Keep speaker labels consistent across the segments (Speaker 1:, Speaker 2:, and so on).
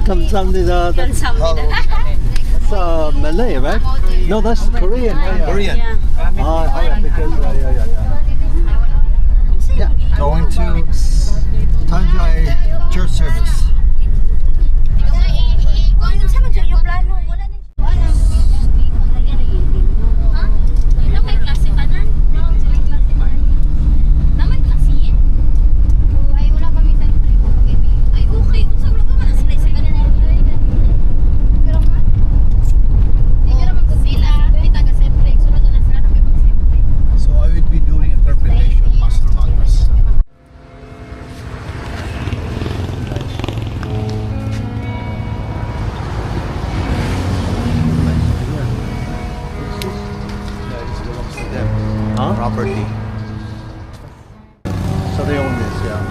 Speaker 1: 감사합니다. That's Malay, right? No, that's Korean.
Speaker 2: Korean.
Speaker 1: Yeah, because yeah.
Speaker 2: Going to Tanjai church service. So I will be doing interpretation, Pastor Magnus.
Speaker 1: Huh?
Speaker 2: Property.
Speaker 1: So they own this, yeah.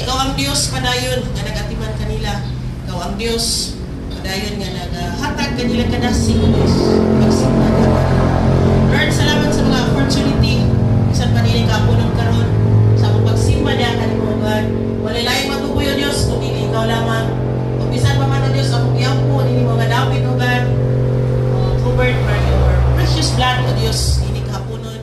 Speaker 3: Ikaw ang Diyos padayon nga nagatiman kanila. Ikaw ang Diyos padayon nga naghatag kanila kadasig Diyos. Magsimba na. Lord, salamat sa mga opportunity. Isang panili ka po ng karon sa akong pagsimba niya kanimugan. Walay laing matukoy o Diyos kung hindi ikaw lamang. Kung bisan pa man o Diyos, akong iyampo, hindi mga David o God, covered by your precious blood o Diyos, hindi kapunon.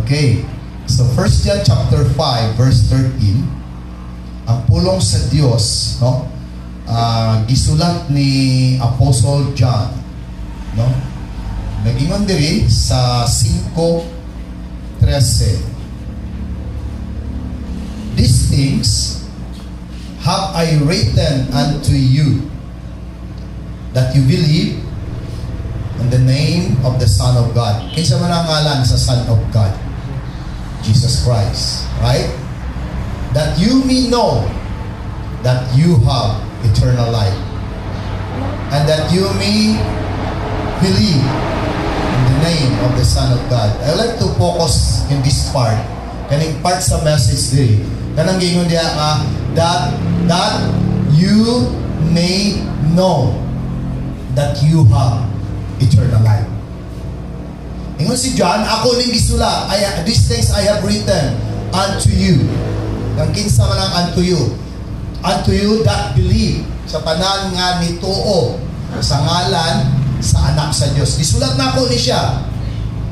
Speaker 2: Okay. So 1 John chapter 5 verse 13, ang pulong sa Dios, no? Gisulat ni Apostle John, no? Nagingon diri sa 5:13. These things have I written unto you, that you believe in the name of the Son of God. Kinsa man ang ngalan sa Son of God? Jesus Christ. Right? That you may know that you have eternal life. And that you may believe in the name of the Son of God. I would like to focus in this part. Kaning part sa message diri. Kanang gingon diha that you may know that you have eternal life. Ingon si John, ako ning gisulat, these things I have written unto you. Ang kinsa man ang unto you that believe sa tanan nga nituo sa ngalan sa anak sa Dios. Gisulat na ako ni siya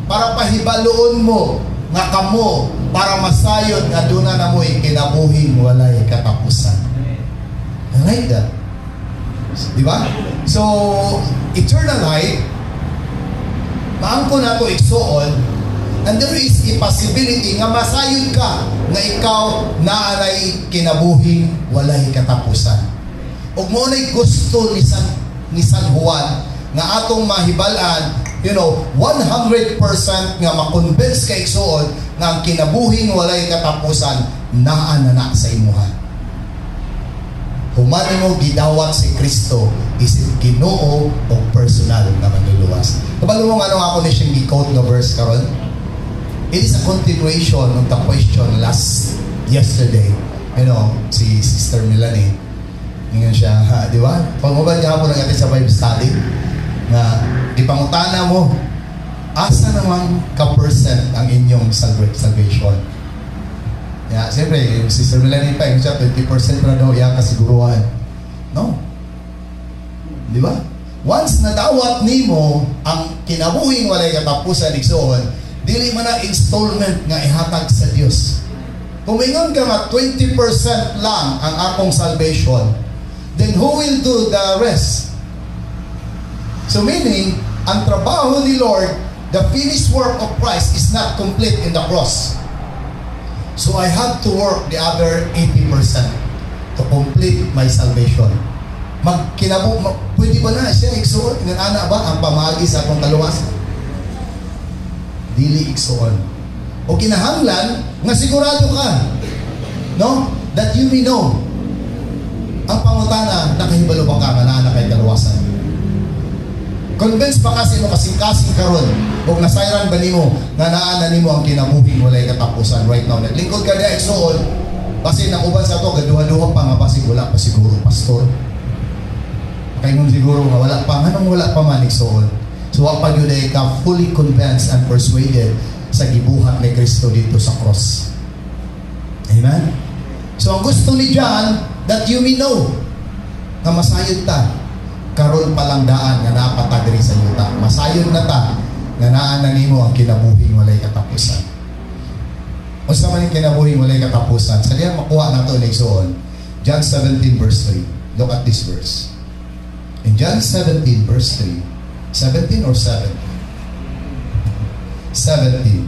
Speaker 2: para pahibaloon mo nga kamo para masayod nga duna na mo'y kinabuhing walay katapusan. I like that. Di ba? So, eternal life, maangko na ito igsuon, and there is a possibility nga masayod ka nga ikaw naanay kinabuhing walay katapusan. Ug mo na'y gusto ni San Juan nga atong mahibalan, 100% nga makonvince ka igsuon nga ang kinabuhing walay katapusan naana sa imuha. Human mo gidawat si Kristo isip Ginoo o personal na manluluwas. Kabalo mo ano ako ni siyang gi-quote na verse karon? It is a continuation of the question yesterday. Si Sister Melanie, ngayon siya, di ba? Pag-mabal niya po nag-atin sa Bible study, na ipangutana mo, asa naman ka-percent ang inyong salvation? Yeah, siyempre, yung Sister Melanie pa, yung siya, 20% na daw iya kasiguruhan. No? Di ba? Once nadawat nimo ang kinabuhing walay katapusan igsoon, dili man na installment nga ihatag sa Dios. Kung ingon ka nga 20% lang ang akong salvation, then who will do the rest? So meaning, ang trabaho ni Lord, the finished work of Christ is not complete in the cross. So I have to work the other 80% to complete my salvation. Pwede ba na siya igsuon? Nga ba ang pamagi sa akong kaluwasan? Dili igsuon. O kinahanglan nga sigurado ka, no? That you may know. Ang pangutana, nakahibalo ba ka nga na kay kaluwasan? Convince pa kasi mo kasing-kasing karon o nasayran ba nimo nga naana nimo ang kinabuhing walay katapusan right now? Naglingkod ka diya igsuon kasi nakuban sa to gaduha-duha pa nga basig wala pa siguro pastor. Kaya mo siguro nga wala pa, anong wala pa man igsuon. So pag yun ay ka fully convinced and persuaded sa gibuhat ni Kristo dito sa cross. Amen? So ang gusto ni John, that you may know na masayod ta. Karon palang daan nga napatag diri sa yuta. Masayod na ta nga naa na nimo ang kinabuhing walay katapusan. Unsa man ang kinabuhing walay katapusan? Sa diyan makuha nato ni igsoon. John 17 verse 3. Look at this verse. In John 17 verse 3. 17 or 7? 17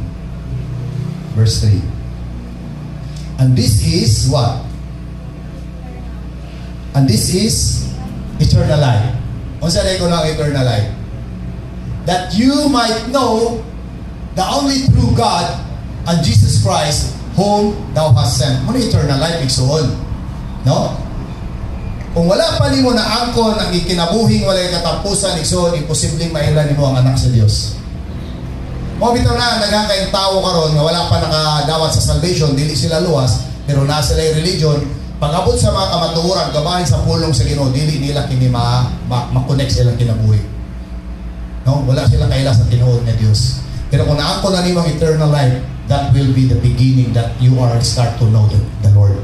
Speaker 2: verse 3. And this is what? And this is eternal life. Unsa day ko ng eternal life? That you might know the only true God and Jesus Christ whom thou hast sent. Muna eternal life igsuon. No? Kung wala pa nimo na angkon ang ikinabuhing walay katapusan igsuon, imposibleng mailan nimo ang anak sa Dios. Mo bitaw na nagakayong tao karon nga wala pa nakadawat sa salvation, dili sila luwas, pero nasa sila religion. Pag-abot sa mga kamatuoran, gabahin sa pulong sa Ginoo, dili nila kini ma-connect silang kinabuhi. No? Wala silang kaila sa tinuod na Dios. Pero kung naangko na nimo ang eternal life, that will be the beginning that you are start to know the Lord.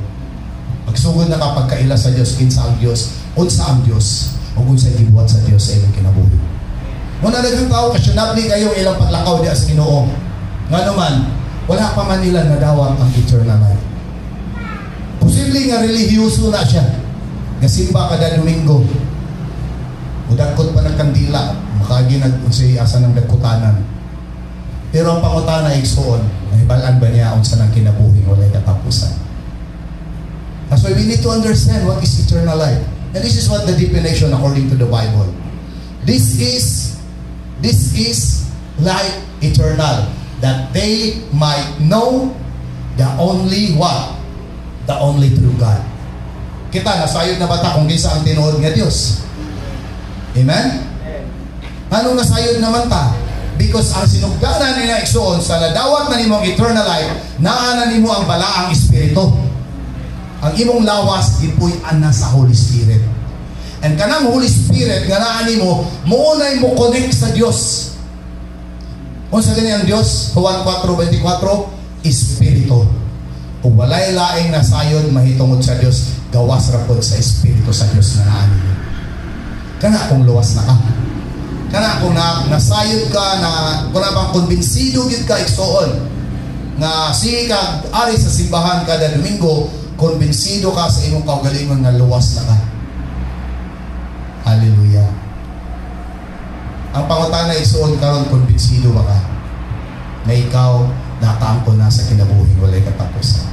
Speaker 2: Magsugod na kapag kaila sa Dios, kinsa ang Dios, unsa ang Dios, o unsa gibuhat sa Dios sa ilang kinabuhi. Muna daghang tao, kasyonabli kayo ilang paglakaw diya sa Ginoo. Nga naman, wala pa man nila nadawat ang eternal life. Posible nga relihiyoso na siya. Nasimba kada Domingo. Udagkot pa ng kandila. Makagi nag-unsay asa ng dagkutanan. Pero ang pangutana igsoon, nahibalaan ba niya unsa nang kinabuhi walay katapusan? That's why we need to understand what is eternal life. And this is what the definition according to the Bible. This is life eternal, that they might know the only what? The only true God. Kita, nasayod na bata kung kinsa ang tinuod nga Dios. Amen? Anong nasayod naman ta? Because ang sinugdanan nila igsoon sa nadawat na nimo ang eternal life, naana nimo ang balaang espiritu. Ang imong lawas gipuy ana sa Holy Spirit. And kanang Holy Spirit nga naa nimo, mounay mo connect sa Dios. Unsa gani ang Dios? Juan 4:24, Espiritu. Kung walay laing nasayod mahitungod sa Dios, gawas ra pod sa Espiritu sa Dios na naa nimo. Kana kung luwas na ka. Kana kung nasayod ka na kung bang kumbinsido gid ka igsoon nga sige ka ari sa simbahan kada Domingo, kumbinsido ka sa imong kaugalingon nga luwas na ka. Hallelujah. Ang pangutana igsoon karon, kumbinsido ba ka na ikaw nakaangkon na sa kinabuhi walay katapusan?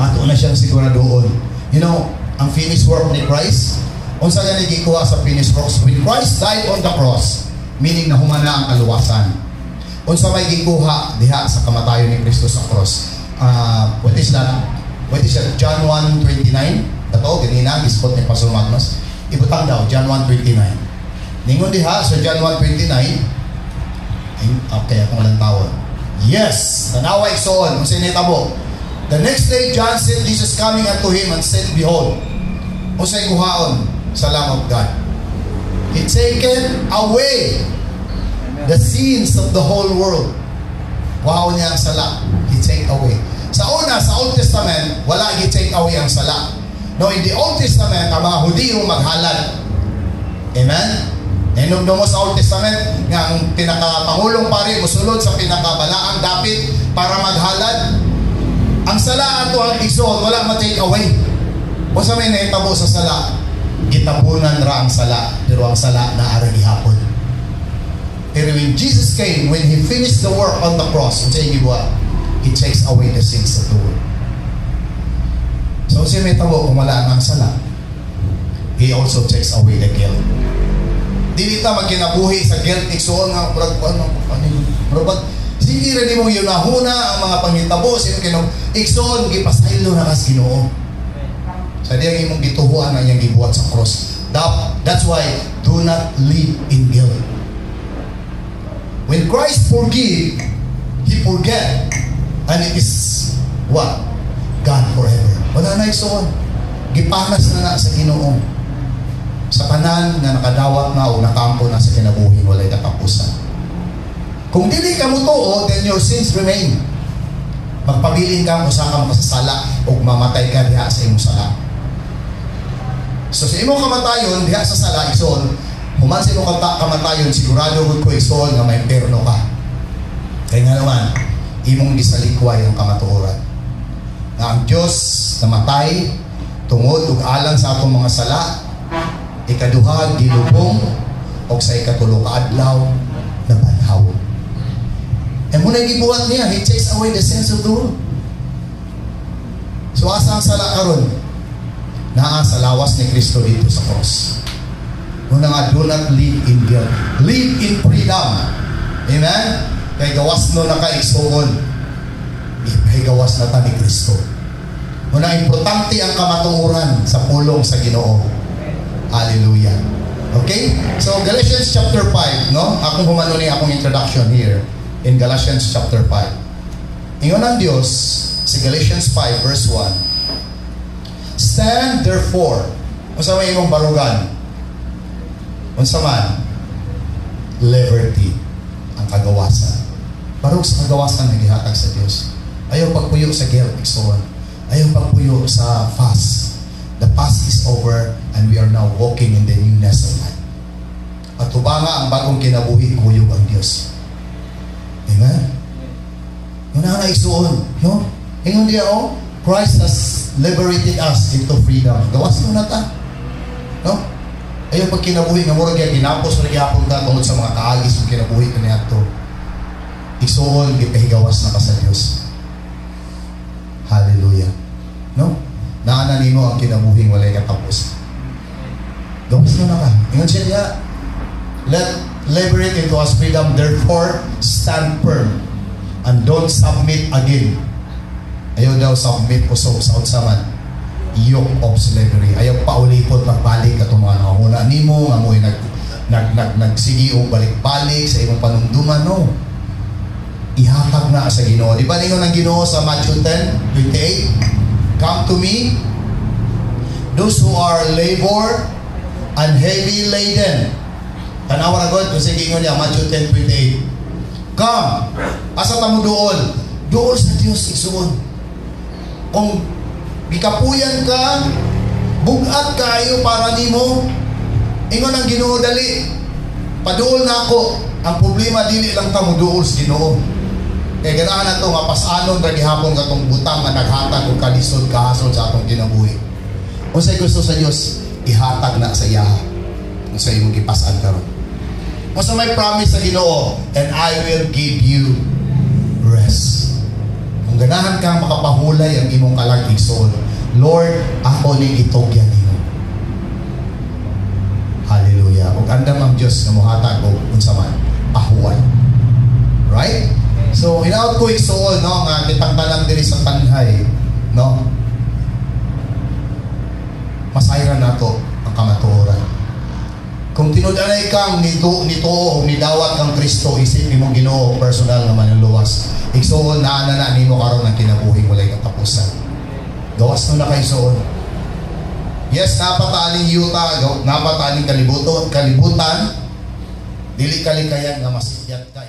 Speaker 2: Ato na siyang siguradoon. You know, ang finished work ni Christ, unsa gani gikuha sa finished works? When Christ died on the cross, meaning na humana ang kaluwasan. Unsa may gikuha diha sa kamatayon ni Kristo sa cross? What is that? John 1:29. Dato ganina gispot ni Pastor Magnus. Ibutang daw John 1:29. Ningon diha sa John 1:29. Okay, akong lang tawon. Yes, tanawa igsoon unsa ni tabo. The next day John said, Jesus coming unto him and said, behold, unsay guhaon sa Lamb of God. He taken away the sins of the whole world. Wow niya ang sala. He take away. Sa una, sa Old Testament, wala i-take away ang sala. No, in the Old Testament, ang mga Hudiyo maghalad. Amen? Nenugdo mo sa Old Testament, nga ang pinaka-pangulong pari, musulod sa pinaka-balaang dapit para maghalad. Ang sala ato ang igsoon, wala ma-take away. O sa may naitabo sa sala, gitapunan ra ang sala, pero ang sala naara gihapon. Pero when Jesus came, when He finished the work on the cross, He takes away the sins of the world. So siya may tabo kung wala ang sala, He also takes away the guilt. Dili ta magkinabuhi sa guilt igsoon nga murag sige rin mo yun nahuna ang mga panghitabo sino kinong igsoon gipasaylo na kas Ginoo. Sa diyang imong gituhuan ang iyang gibuhat sa cross. That's why do not live in guilt. When Christ forgive, He forget, and it is what? God forever. Wala na igsoon. Gipanas na sa Ginoo. Sa kanan na nakadawat na o nakampo na sa kinabuhi walay katapusan. Kung dili ka mo tuo, then your sins remain. Magpabilin ka, usa ka makasasala o mamatay ka diha sa imong sala. So sa imong kamatayon diha sa sala igsoon, human sa imong kamatayon sigurado gud ko igsoon nga may perno ka. Kaya nga naman, imong gisalikway ang kamatuoran. Na ang Dios namatay tungod ug alang sa atong mga sala, ikaduha gilubong og sa ikatulo ka adlaw nabanhaw. E muna gibuhat niya, He takes away the sins of the world. So asa ang sala karon? Naa sa lawas ni Kristo dito sa cross. Muna nga, do not live in guilt. Live in freedom. Amen? Kay gawas no na kaigsoon. Kay gawas na ta ni Kristo. Muna, importante ang kamatuoran sa pulong sa Ginoo. Hallelujah. Okay? So, Galatians chapter 5, no? Akong humano ni akong introduction here in Galatians chapter 5. Ingon ang Diyos si Galatians 5 verse 1. Stand therefore. Unsa may imong barugan? Unsa man? Liberty. Ang kagawasan. Barug sa kagawasan na gihatag sa Diyos. Ayaw pagpuyo sa guilt, igsoon. Ayaw pagpuyo sa fast. The past is over and we are now walking in the newness of life. At tubanga ang bagong kinabuhi, kuyog ang Diyos. Amen? Muna na igsuon, no? Ingon diya, Christ has liberated us into freedom. Gawas na ta. No? Ayaw pag kinabuhi, nga mura kaya ginapos na gyapon ka tungod sa mga kaagis ng kinabuhi ka niya ito. Igsuon, gipahigawas na ka sa Diyos. Hallelujah. No? Naanan mo ang kinabuhing walay katapos. Gawas na ka. Ingon siya niya, let liberate into us freedom, therefore stand firm and don't submit again. Ayaw daw submit po sa unsaman yoke of slavery. Ayaw paulipod pagbalik atong mga nanguna nimo nga mo'y nagsigi o balik-balik sa imong panumduman. No, ihatag na sa Ginoo. Di ba ningon ang Ginoo sa Matthew 10:28? Come to me, those who are labor and heavy laden. Tanawa na God kung sige ingon niya, Matthew 10:28. Come, asa tamo dool? Dool sa Dios igsuon. Kung gikapuyan ka, bugat kayo para nimo, ingon ang Ginoo dali. Paduol na ako. Ang problema dili lang ta mo duol sa Ginoo. Kaya ganahan nato mapasanon ra gihapon katong butang nga naghatag og kalisod kahasol sa atong kinabuhi. Unsay gusto sa Dios, ihatag na sa iya. Unsay imong gipas-an karon. Unsay may promise sa Ginoo, and I will give you rest. Kung ganahan kang makapahulay ang imong kalagig soul, Lord, ako ning itugyan nimo. Hallelujah. Ug andam ang Dios nga mohatag og unsa man pahuway. Right? So, hinaut ko igsool, no, nga kitangtanan diri sa tanhay, no? Masayran nato ang kamatuoran. Kung tinud-anay kang nito o nidawat kang Kristo, isip nimo Ginoo personal nga manuluwas. Igsool na nimo karon ang kinabuhing walay katapusan. Gawas na kay igsool. Yes, napataaning yuta, napataaning kalibutan, dili kalikayan nga masigyat ka.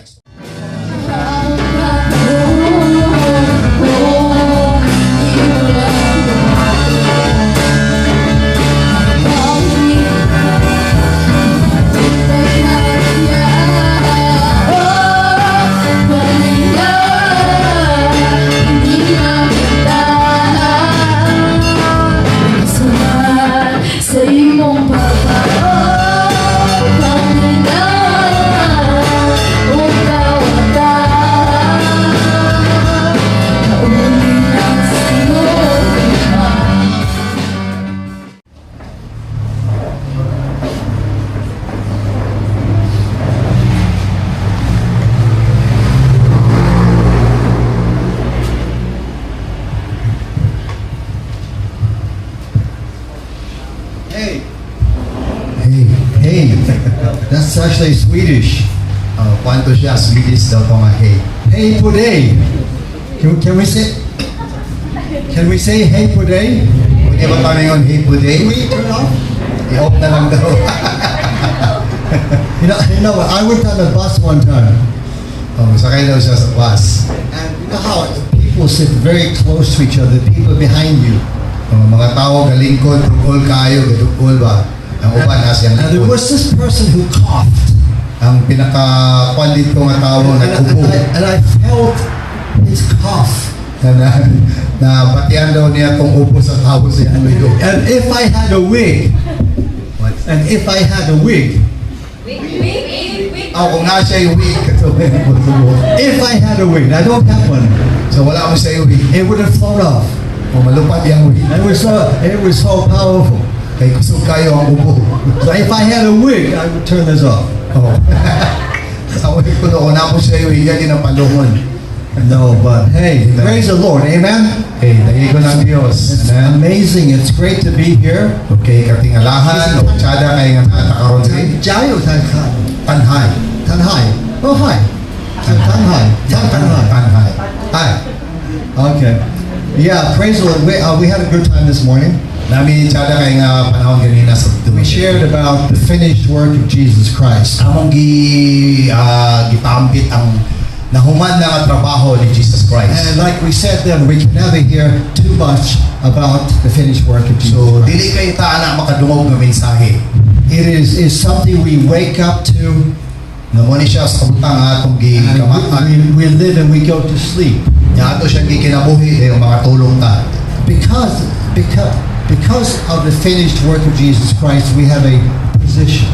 Speaker 1: That's actually Swedish.
Speaker 2: Kwanto siya, Swedish daw pa hey.
Speaker 1: Hey på dig. Can we say hey på dig?
Speaker 2: Pwede ba tayo ngayon, hey po day?
Speaker 1: Can we turn off?
Speaker 2: I-off na lang daw.
Speaker 1: You know, I went on the bus one time,
Speaker 2: Sakay daw siya sa bus.
Speaker 1: and you know how people sit very close to each other, people behind you.
Speaker 2: Mga tao galingkod, tungkol kayo, gadukol ba? Ang uban na siyang
Speaker 1: And there
Speaker 2: likod.
Speaker 1: was this person who coughed,
Speaker 2: Ang pinaka-kwalit ko nga tao, nagkubo.
Speaker 1: and I felt his cough.
Speaker 2: Na batian daw niya itong upo sa tao siya.
Speaker 1: And if I had a wig,
Speaker 2: Kung nga siya yung wig,
Speaker 1: if I had a wig, I don't have one,
Speaker 2: so wala mo siya yung wig.
Speaker 1: it would have flown off.
Speaker 2: Kung malupad yung wig,
Speaker 1: It was so powerful.
Speaker 2: kay kusog kayo ang upo.
Speaker 1: So if I had a wig, I would turn this off.
Speaker 2: Sa wig ko doon, kung siya yung wig, yan ang palungon.
Speaker 1: No, but hey, praise the Lord, amen?
Speaker 2: Okay, lagi ko ng Diyos.
Speaker 1: It's amazing. It's great to be here.
Speaker 2: Okay, katingalahan, o tsada kay nga nakakaroon rin.
Speaker 1: Jayo Tanhan.
Speaker 2: Tanhay.
Speaker 1: Tanhai. Oh, hi. Tanhai. Tanhai.
Speaker 2: Tanhay. Hi.
Speaker 1: Okay. Yeah, praise the Lord. We had a good time this morning.
Speaker 2: Nami tsada kay nga panahon ganina sa
Speaker 1: We shared about the finished work of Jesus Christ.
Speaker 2: among gipambit ang nahuman na nga trabaho ni Jesus Christ.
Speaker 1: And like we said then, we can never hear too much about the finished work of Jesus
Speaker 2: So,
Speaker 1: Christ.
Speaker 2: dili kayo taana makadungog ng mensahe.
Speaker 1: It is something we wake up to,
Speaker 2: Namuni siya sa kabutang atong
Speaker 1: and
Speaker 2: gikamatan.
Speaker 1: we live and we go to sleep.
Speaker 2: Nya ato siyang gikinabuhi yung mga tulong ta.
Speaker 1: Because of the finished work of Jesus Christ, we have a position.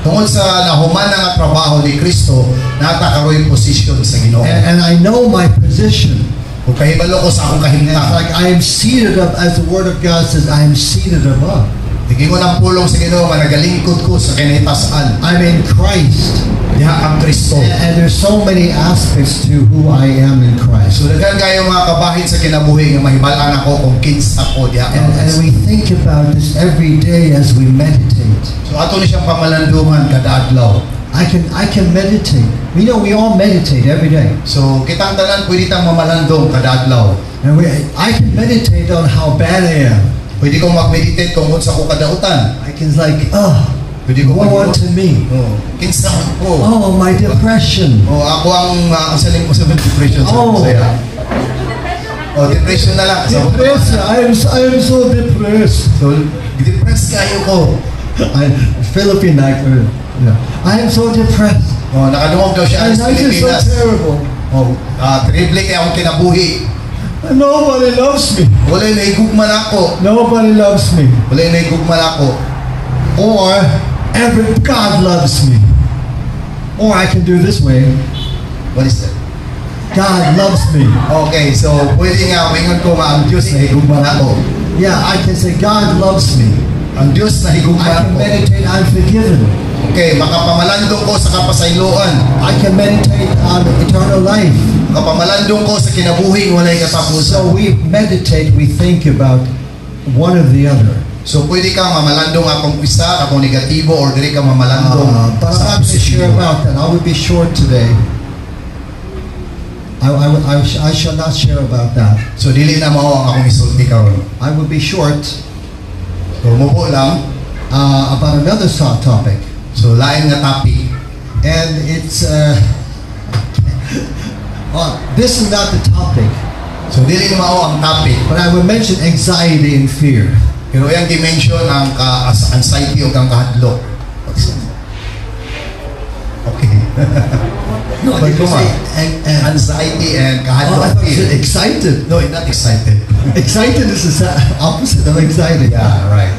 Speaker 2: Tungod sa nahuman na nga trabaho ni Kristo, natakaroy posisyon sa Ginoo.
Speaker 1: And I know my position.
Speaker 2: Kung kahibalo ko sa akong
Speaker 1: And it's
Speaker 2: kahimtang,
Speaker 1: like I am seated up, as the Word of God says, I am seated above.
Speaker 2: tigin ko ng pulong sa Ginoo, managalingkod ko sa kinitasan.
Speaker 1: I'm in Christ.
Speaker 2: Diha ang Kristo.
Speaker 1: And there's so many aspects to who I am in Christ.
Speaker 2: So daghan kayo mga kabahin sa kinabuhi nga mahibalan ako kung kinsa ko diha ang
Speaker 1: And
Speaker 2: Kristo.
Speaker 1: we think about this every day as we meditate.
Speaker 2: So ato ni siyang pamalandungan kada adlaw.
Speaker 1: I can meditate. We know we all meditate every day.
Speaker 2: So kitang tanan pwede tang mamalandong kada adlaw.
Speaker 1: And I can meditate on how bad I am.
Speaker 2: Pwede kong mag-meditate kung unsa ko kadautan.
Speaker 1: I can like, oh,
Speaker 2: Pwede ko
Speaker 1: woe unto me.
Speaker 2: Oh, kinsa ko.
Speaker 1: Oh, my depression.
Speaker 2: Oh, ako ang saling ko sa depression sa
Speaker 1: Oh.
Speaker 2: saya. Oh, depression na lang. So,
Speaker 1: Depression. I am so depressed.
Speaker 2: so depressed kayo ko.
Speaker 1: Philippine actor. Yeah. I am so depressed.
Speaker 2: Oh, nakadungog daw siya
Speaker 1: And
Speaker 2: sa
Speaker 1: life is so
Speaker 2: Pilipinas.
Speaker 1: terrible.
Speaker 2: Oh, triple kay akong kinabuhi.
Speaker 1: And nobody loves me.
Speaker 2: Wala yung naigugman ako.
Speaker 1: Nobody loves me.
Speaker 2: Wala yung naigugman ako.
Speaker 1: Or God loves me. Or I can do this way.
Speaker 2: What is that?
Speaker 1: God loves me.
Speaker 2: Okay, so pwede nga, maingon ko nga, ang Diyos na higugman ako.
Speaker 1: Yeah, I can say God loves me.
Speaker 2: Ang Diyos na
Speaker 1: I
Speaker 2: higugman
Speaker 1: can
Speaker 2: ako.
Speaker 1: meditate, I'm forgiven.
Speaker 2: Okay, makapamalandong ko sa kapasayloan.
Speaker 1: I can meditate on eternal life.
Speaker 2: Makapamalandong ko sa kinabuhing walay
Speaker 1: So
Speaker 2: katapusan.
Speaker 1: we meditate, we think about one or the other.
Speaker 2: So pwede kang mamalandong akong isa, akong negatibo, or dili kang mamalandong
Speaker 1: But
Speaker 2: sa
Speaker 1: I'm not sure
Speaker 2: positibo.
Speaker 1: about that. I would be short today. I shall not share about that.
Speaker 2: So dili na mao ang akong isulti karon.
Speaker 1: I would be short
Speaker 2: So mubo lang.
Speaker 1: about another topic.
Speaker 2: So lain nga topic.
Speaker 1: And it's, this is not the topic,
Speaker 2: So dili na mao ang topic.
Speaker 1: but I would mention anxiety and fear.
Speaker 2: Pero yung dimension ang anxiety o kang kahadlok. Okay.
Speaker 1: No,
Speaker 2: But
Speaker 1: you
Speaker 2: come
Speaker 1: say,
Speaker 2: on. Anxiety and
Speaker 1: oh, I
Speaker 2: kahadlok.
Speaker 1: thought you said excited.
Speaker 2: No, I'm not excited.
Speaker 1: Excited is the opposite of excited.
Speaker 2: Yeah, right.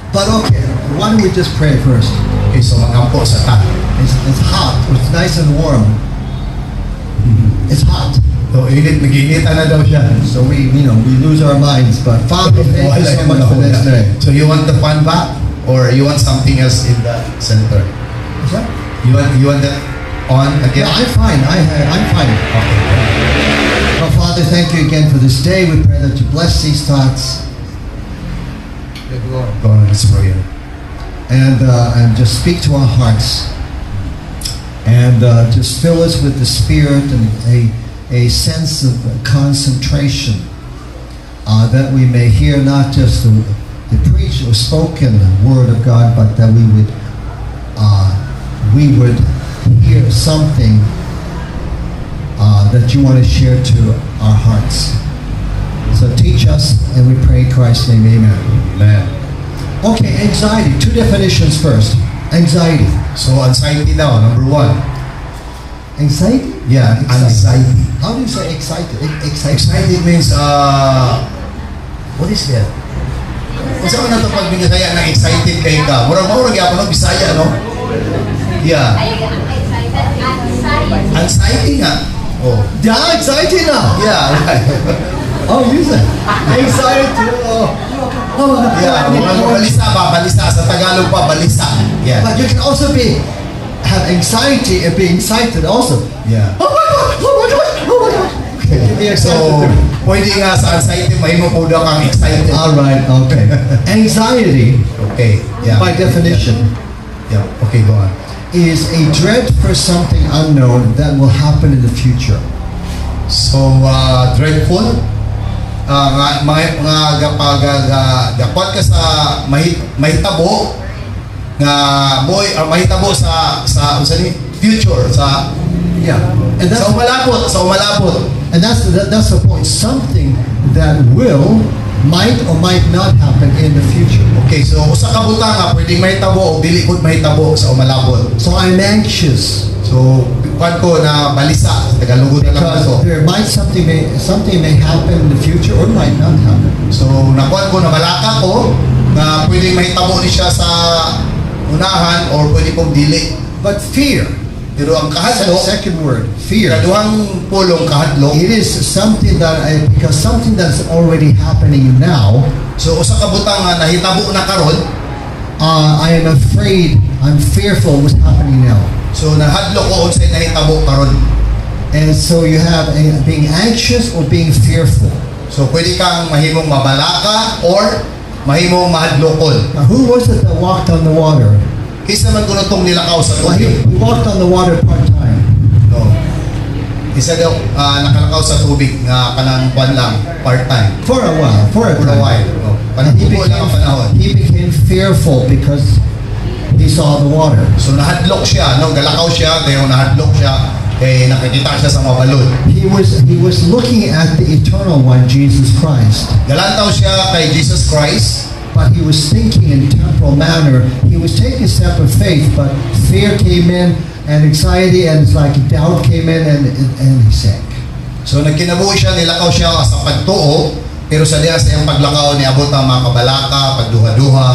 Speaker 1: But okay, why don't we just pray first?
Speaker 2: Okay, so magampo sa ta.
Speaker 1: It's hot. It's nice and warm. It's hot.
Speaker 2: So init, nag-iinitan na daw siya.
Speaker 1: So we lose our minds. But Father, thank you so much for this day.
Speaker 2: So you want the fun back? Or you want something else in the center?
Speaker 1: Is that?
Speaker 2: You want that on again?
Speaker 1: Yeah, I'm fine. I'm fine.
Speaker 2: Okay.
Speaker 1: Well, Father, thank you again for this day. We pray that you bless these thoughts
Speaker 2: Go on, let's pray.
Speaker 1: and just speak to our hearts and just fill us with the Spirit and a sense of concentration that we may hear not just the preached or spoken word of God, but that we would hear something that you want to share to our hearts. So teach us, and we pray in Christ's name, amen.
Speaker 2: Amen.
Speaker 1: Okay, anxiety. Two definitions first. Anxiety.
Speaker 2: So anxiety daw, number 1.
Speaker 1: Anxiety?
Speaker 2: Yeah, anxiety.
Speaker 1: How do you say excited? Excited.
Speaker 2: Excited means, what is that? Kung saan na ito pag binigaya na excited kayo ka? Murang-murang yapon no? Bisaya, no? Yeah. Anxiety nga. Oh.
Speaker 1: Yeah, excited now.
Speaker 2: Yeah, right.
Speaker 1: Oh, you said anxiety. Oh,
Speaker 2: Yeah, balisa ba? Balisa. Sa Tagalog pa, balisa. Yeah.
Speaker 1: But you can also have anxiety and be excited also.
Speaker 2: Yeah.
Speaker 1: Oh my God! Oh my God! Oh my God! Okay. Be
Speaker 2: So,
Speaker 1: excited.
Speaker 2: pwede nga sa anxiety, mahimo po daw kang excited.
Speaker 1: All right. Okay. Anxiety,
Speaker 2: Okay. Yeah.
Speaker 1: by definition,
Speaker 2: Yeah. Okay, go on.
Speaker 1: is a dread for something unknown that will happen in the future.
Speaker 2: So, dreadful. Mga gapag ka sa mahitabo nga boy or mahitabo sa unsa ni future sa
Speaker 1: Yeah. And
Speaker 2: sa umalapot.
Speaker 1: And that's the point. Something that will might or might not happen in the future.
Speaker 2: Okay, so usa ka butang nga pwedeng mahitabo o dili pud mahitabo sa umalabot.
Speaker 1: So I'm anxious
Speaker 2: So, kwan ko na balisa sa Tagalog na lang
Speaker 1: because
Speaker 2: ito.
Speaker 1: there might something may happen in the future or might not happen.
Speaker 2: So, nakuan ko na balaka ko na pwedeng mahitabo ni siya sa unahan or pwede kong dili.
Speaker 1: But fear,
Speaker 2: Pero ang kahadlok,
Speaker 1: second word, fear.
Speaker 2: kaduhang pulong kahadlok.
Speaker 1: It is something because something that's already happening now.
Speaker 2: So, usa ka butang nga nahitabo na karon.
Speaker 1: I am afraid. I'm fearful what's happening now.
Speaker 2: So, nahadlok ko unsay nahitabo karon.
Speaker 1: And so you have being anxious or being fearful.
Speaker 2: So, pwede kang mahimong mabalaka or mahimong mahadlokon.
Speaker 1: Now, who was it that walked on the water?
Speaker 2: Kisa man kuno tong nilakaw sa
Speaker 1: Well,
Speaker 2: tubig.
Speaker 1: he walked on the water part-time.
Speaker 2: No. Isa daw nakalakaw sa tubig nga kanang kwan lang part-time.
Speaker 1: For a while. For a
Speaker 2: For a
Speaker 1: time.
Speaker 2: while. No.
Speaker 1: And
Speaker 2: Panatubo lang ang panahon.
Speaker 1: he became fearful because he saw the water.
Speaker 2: So nahadlok siya, no? Galakaw siya, kaya nahadlok siya, kaya nakikita siya sa mabalod.
Speaker 1: He was looking at the eternal one, Jesus Christ.
Speaker 2: Galantaw siya kay Jesus Christ,
Speaker 1: But he was thinking in temporal manner. He was taking a step of faith, but fear came in and anxiety and it's like doubt came in and he sank.
Speaker 2: so nagkinabuhi siya, nilakaw siya sa pagtuo, pero sa diya sa iyang paglakaw ni abot ang mga kabalaka, pagduha-duha,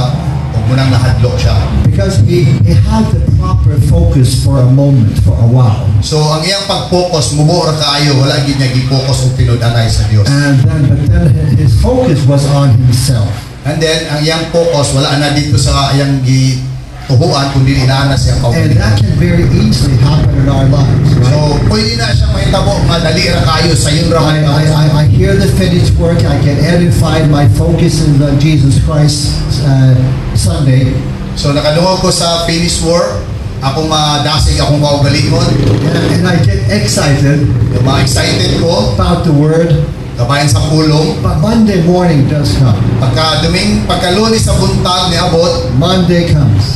Speaker 2: ug munang nahadlok siya.
Speaker 1: Because he had the proper focus for a moment, for a while.
Speaker 2: So ang iyang pag-focus, mubo ra kaayo, wala gid niya gi-focus og tinud-anay sa Dios.
Speaker 1: But then his focus was on himself.
Speaker 2: And then ang iyang focus wala na dito sa iyang gituhuan kundi inaana siya
Speaker 1: And
Speaker 2: kaugalingon.
Speaker 1: that can very easily happen in our lives, right?
Speaker 2: So pwede na siya mahitabo nga dali ra kaayo sa iyon ra
Speaker 1: I hear the finished work. I get edified. My focus is on Jesus Christ Sunday.
Speaker 2: So nakadungog ko sa finish work, akong madasig akong kaugalingon,
Speaker 1: And I get excited
Speaker 2: yung ma-excited ko,
Speaker 1: about the word.
Speaker 2: kabayan sa pulong.
Speaker 1: But Monday morning does come.
Speaker 2: Pagka-Lunes sa buntag ni abot,
Speaker 1: Monday comes.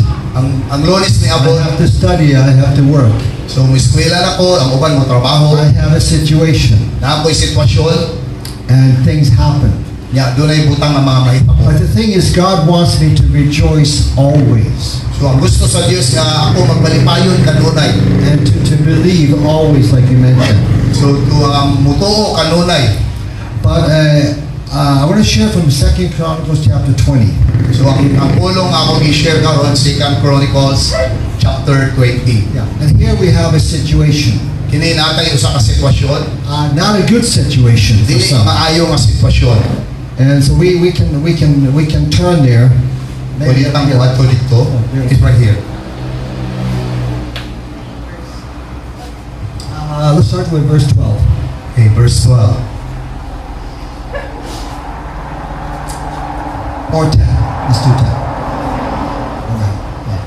Speaker 2: ang Lunes ni
Speaker 1: I
Speaker 2: abot,
Speaker 1: have to study. I have to work.
Speaker 2: so eskwela na ko, ang uban mo trabaho,
Speaker 1: I have a situation.
Speaker 2: na ako'y sitwasyon,
Speaker 1: And things happen.
Speaker 2: nya doon ay butang ng mga mahitabo.
Speaker 1: But the thing is, God wants me to rejoice always.
Speaker 2: So ang gusto sa Dios nga ako magbalipayon kanunay.
Speaker 1: And to believe always, like you mentioned.
Speaker 2: So to mutuo kanunay.
Speaker 1: But I want to share from 2 Chronicles chapter 20.
Speaker 2: So ang pulong ako i-share karon 2 Chronicles chapter 20.
Speaker 1: Yeah. And here we have a situation.
Speaker 2: Kini natay usa ka sitwasyon,
Speaker 1: Not a good situation for
Speaker 2: dili
Speaker 1: some.
Speaker 2: maayo nga sitwasyon.
Speaker 1: And so we can turn there.
Speaker 2: Pwede tang buhat ko dito.
Speaker 1: here.
Speaker 2: It's right here.
Speaker 1: Let's start with verse 12.
Speaker 2: Okay, verse 12.
Speaker 1: Or 10. Let's do 10. Okay. Yeah.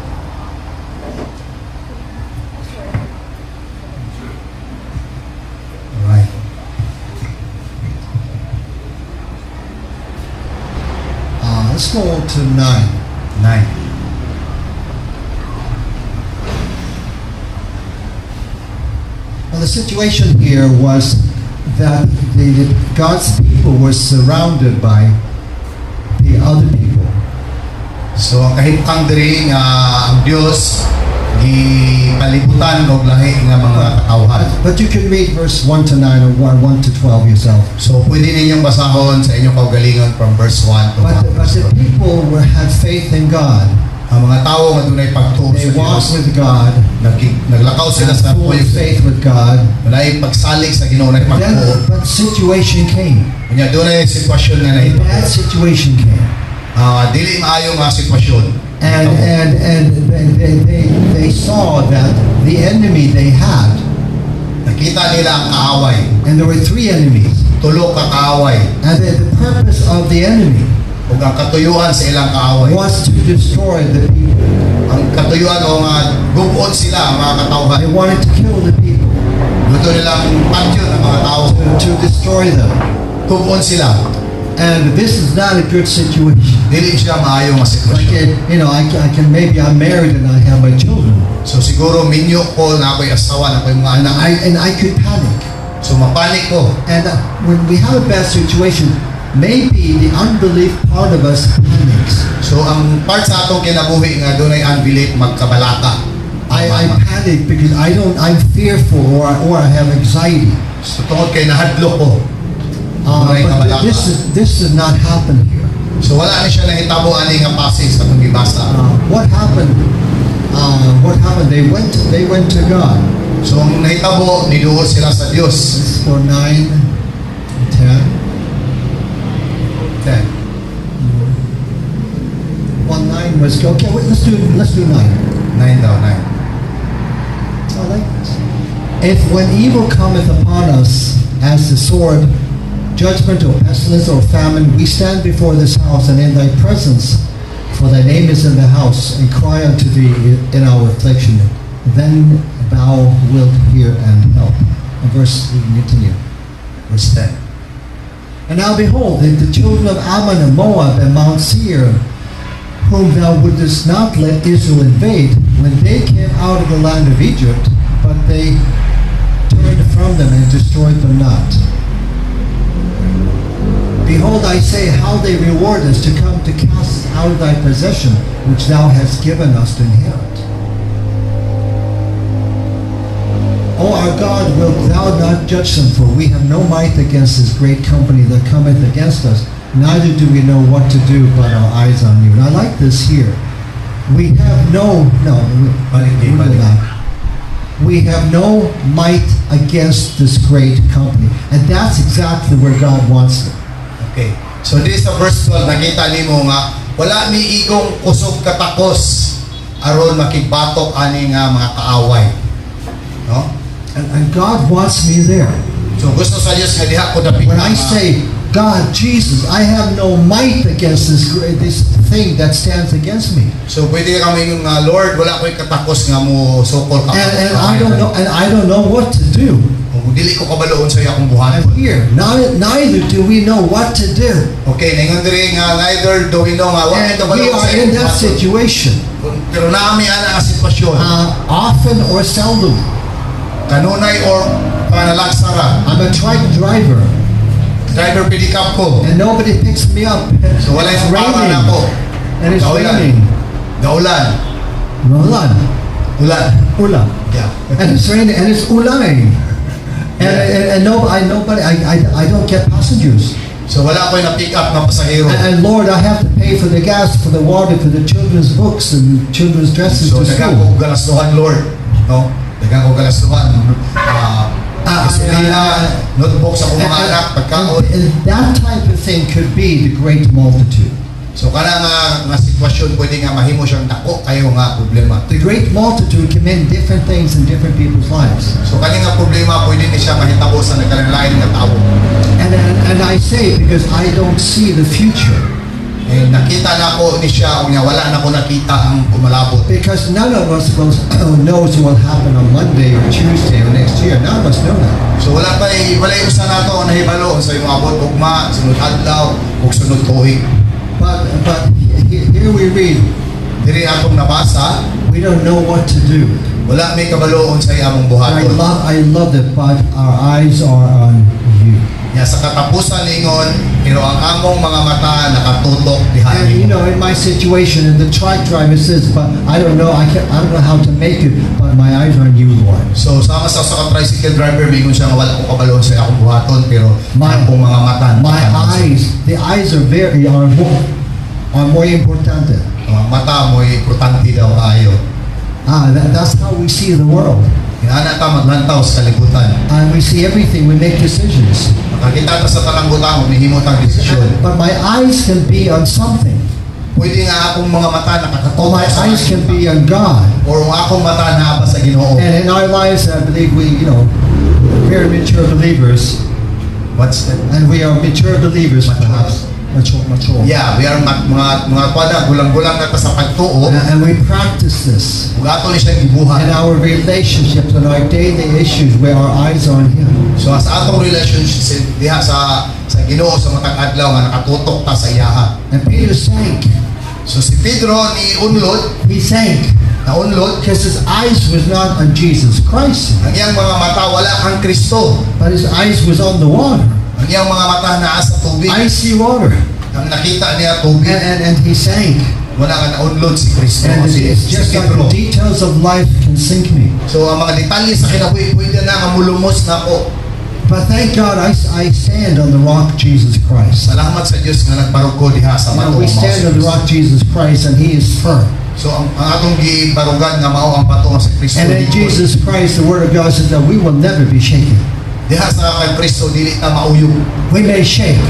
Speaker 2: All right.
Speaker 1: Let's go to 9.
Speaker 2: 9.
Speaker 1: Well, the situation here was that God's people were surrounded by the other people.
Speaker 2: So ang kahimtang diri nga ang Dios gipalibutan og lahi nga mga katawhan.
Speaker 1: But you can read verse 1 to 9 or 1 to 12 yourself.
Speaker 2: So pwede ninyong basahon sa inyong kaugalingon from verse 1 to
Speaker 1: But
Speaker 2: verse
Speaker 1: the
Speaker 2: 12.
Speaker 1: people had faith in God.
Speaker 2: Ang mga tao nga dunay pagtuo
Speaker 1: They
Speaker 2: sa Dios,
Speaker 1: walked with God,
Speaker 2: naglakaw sila
Speaker 1: had
Speaker 2: sa
Speaker 1: full
Speaker 2: puyo
Speaker 1: faith with God.
Speaker 2: dunay pagsalig sa Ginoo na
Speaker 1: Then,
Speaker 2: pagtuo.
Speaker 1: but the situation came.
Speaker 2: Kanya dunay sitwasyon nga
Speaker 1: A
Speaker 2: nahitabo.
Speaker 1: bad situation came.
Speaker 2: Dili maayo nga sitwasyon.
Speaker 1: And they saw that the enemy they had,
Speaker 2: Nakita nila ang kaaway.
Speaker 1: and there were 3 enemies.
Speaker 2: Tulo ka kaaway.
Speaker 1: And the purpose of the enemy
Speaker 2: Ug ang katuyuan sa ilang kaaway.
Speaker 1: was to destroy the people.
Speaker 2: Ang katuyuan o nga gubon sila ang mga katawhan.
Speaker 1: They wanted to kill the people,
Speaker 2: Gusto nilang patyo ng mga tao.
Speaker 1: to destroy them.
Speaker 2: Gubon sila.
Speaker 1: And this is not a good situation.
Speaker 2: Dili siya maayo nga
Speaker 1: Like,
Speaker 2: sitwasyon.
Speaker 1: I can maybe I'm married and I have my children,
Speaker 2: So siguro minyo ko na ako'y asawa na ako'y mga
Speaker 1: and
Speaker 2: anak.
Speaker 1: I could panic.
Speaker 2: So mapanik ko.
Speaker 1: And when we have a bad situation, maybe the unbelief part of us panics.
Speaker 2: So ang part sa atong kinabuhi nga dunay unbelief magkabalaka.
Speaker 1: I panic because I'm fearful or I have anxiety.
Speaker 2: So tungod kay nahadlok ko. Dunay
Speaker 1: But
Speaker 2: kabalaka.
Speaker 1: this does not happen here.
Speaker 2: So wala ni siya nahitabo ani nga passage sa atong gibasa.
Speaker 1: What happened? What happened? They went to God.
Speaker 2: So ang nahitabo niduol sila sa Dios.
Speaker 1: This is for 9, 10.
Speaker 2: 10.
Speaker 1: 9 was okay. Wait, let's do 9.
Speaker 2: 9 daw, 9.
Speaker 1: I like this. If when evil cometh upon us as the sword, judgment or pestilence or famine, we stand before this house and in thy presence, for thy name is in the house, and cry unto thee in our affliction, then thou wilt hear and help. And verse, we continue.
Speaker 2: Verse 10.
Speaker 1: And now behold, the children of Ammon and Moab and Mount Seir, whom thou wouldest not let Israel invade, when they came out of the land of Egypt, but they turned from them and destroyed them not. Behold, I say, how they reward us to come to cast out thy possession, which thou hast given us to inherit. O our God, wilt thou not judge them? For we have no might against this great company that cometh against us, neither do we know what to do, but our eyes on you. And I like this here. We have we have no might against this great company. And that's exactly where God wants it.
Speaker 2: Okay. So this sa verse 12 nakita nimo nga wala ni igong kusog katakos aron makigbatok ani nga mga kaaway. No?
Speaker 1: And God wants me there.
Speaker 2: So gusto sa Dios nga diha ko dapit.
Speaker 1: When I say, God, Jesus, I have no might against this thing that stands against me.
Speaker 2: So pwede ka mingon nga Lord wala ko'y katakos nga mo sukol ka.
Speaker 1: And I don't know what to do.
Speaker 2: Kung dili ko kabaloon sa akong
Speaker 1: I'm
Speaker 2: buhaton.
Speaker 1: here. Neither do we know what to do.
Speaker 2: Okay, ningon diri nga neither do we know nga wala
Speaker 1: And
Speaker 2: ka
Speaker 1: we
Speaker 2: kabaloon
Speaker 1: are
Speaker 2: sa
Speaker 1: in
Speaker 2: akong
Speaker 1: that
Speaker 2: buhaton.
Speaker 1: situation,
Speaker 2: Pero naami ana nga sitwasyon.
Speaker 1: often or seldom.
Speaker 2: Kanunay or panalagsara.
Speaker 1: I'm a truck driver,
Speaker 2: Driver pedicab ko.
Speaker 1: and nobody picks me up.
Speaker 2: So wala
Speaker 1: It's
Speaker 2: yung para na ko.
Speaker 1: and it's
Speaker 2: Gaulan.
Speaker 1: raining.
Speaker 2: Gaulan.
Speaker 1: Ulan.
Speaker 2: Ulan.
Speaker 1: Ulan.
Speaker 2: Yeah.
Speaker 1: And it's raining, and it's ulan. And I don't get passengers.
Speaker 2: So wala ko yung na-pick up na pasahero.
Speaker 1: And Lord, I have to pay for the gas, for the water, for the children's books and children's dresses
Speaker 2: So
Speaker 1: to
Speaker 2: dagang
Speaker 1: school.
Speaker 2: ko galasduhan, Lord. No? Dagang ko galasduhan. Gasolina, notebook sa kong mga anak, pagkaon.
Speaker 1: And that type of thing could be the great multitude.
Speaker 2: So kana nga sitwasyon pwede nga mahimo siyang dako kayo nga problema.
Speaker 1: The great multitude can mean different things in different people's lives.
Speaker 2: So kani nga problema pwede ni siya mahitabo sa nagkalain nga tao.
Speaker 1: And I say because I don't see the future.
Speaker 2: Eh, nakita na ko ni siya unya wala na ko nakita ang pumalabot.
Speaker 1: Because none of us knows what will happen on Monday or Tuesday or next year. None of us know that.
Speaker 2: So wala yung usa nato ang nahibalo sa imong abot ugma, sunod adlaw, ug sunod tuig.
Speaker 1: But here we read,
Speaker 2: Diri atong nabasa,
Speaker 1: we don't know what to do.
Speaker 2: wala may kabaloon sa iyang
Speaker 1: I
Speaker 2: buhaton.
Speaker 1: love it, but our eyes are on you.
Speaker 2: Ya sa katapusan lingon, pero ang among mga mata nakatutok diha
Speaker 1: And you
Speaker 2: nimo.
Speaker 1: know, in my situation, and the truck driver says, but I don't know, I don't know how to make it, but my eyes are on you, Lord.
Speaker 2: So sama sa tricycle driver mingon siya nga wala ko kabaloon sa akong buhaton pero
Speaker 1: My-
Speaker 2: ang mga mata
Speaker 1: My
Speaker 2: nakatutok.
Speaker 1: the eyes are more important.
Speaker 2: Ang mata mo importante daw kayo.
Speaker 1: That's how we see the world.
Speaker 2: Inaana ta maglantaw sa kalibutan.
Speaker 1: And we see everything, we make decisions.
Speaker 2: Makakita ta sa talang butang mahimo tang desisyon.
Speaker 1: But my eyes can be on something.
Speaker 2: Pwede nga akong mga mata
Speaker 1: Or
Speaker 2: nakakatutok
Speaker 1: my
Speaker 2: sa
Speaker 1: eyes can be on God.
Speaker 2: or ang akong mata naapa sa Ginoo.
Speaker 1: And in our lives, I believe we, very mature believers,
Speaker 2: What's that?
Speaker 1: and we are mature believers, perhaps. Mature.
Speaker 2: Yeah, we are mga kwada gulang-gulang na ta sa pagtuo.
Speaker 1: And we practice this
Speaker 2: Ug ato ni siyang
Speaker 1: in
Speaker 2: gibuhat.
Speaker 1: our relationships and our daily issues where our eyes are on Him.
Speaker 2: So sa atong relationship diha sa Ginoo sa matag adlaw nga nakatutok ta sa iyaha.
Speaker 1: And Peter sank.
Speaker 2: So si Pedro ni unlod,
Speaker 1: He sank
Speaker 2: na unlod,
Speaker 1: because his eyes was not on Jesus Christ,
Speaker 2: ang iyang mga mata wala kang Kristo.
Speaker 1: but his eyes was on the water.
Speaker 2: Ang Ang iyang mga mata naa sa tubig.
Speaker 1: Icy water.
Speaker 2: Ang nakita niya tubig.
Speaker 1: And he sank.
Speaker 2: Wala ka naunlod si Kristo.
Speaker 1: And
Speaker 2: Si
Speaker 1: it's just like
Speaker 2: Pedro.
Speaker 1: the details of life can sink me.
Speaker 2: So ang mga detalye sa kinabuhi pwede na nga mulumos na ako.
Speaker 1: But thank God I stand on the rock Jesus Christ.
Speaker 2: Salamat sa Diyos nga nagbarugo diha sa
Speaker 1: You know,
Speaker 2: matong
Speaker 1: we stand on the rock Jesus Christ and He is firm.
Speaker 2: So ang atong gibarugan nga mao ang pato nga sa Kristo.
Speaker 1: And in Jesus Christ, the Word of God says that we will never be shaken.
Speaker 2: Diha sa kay Kristo dili ta mauyog.
Speaker 1: We may shake,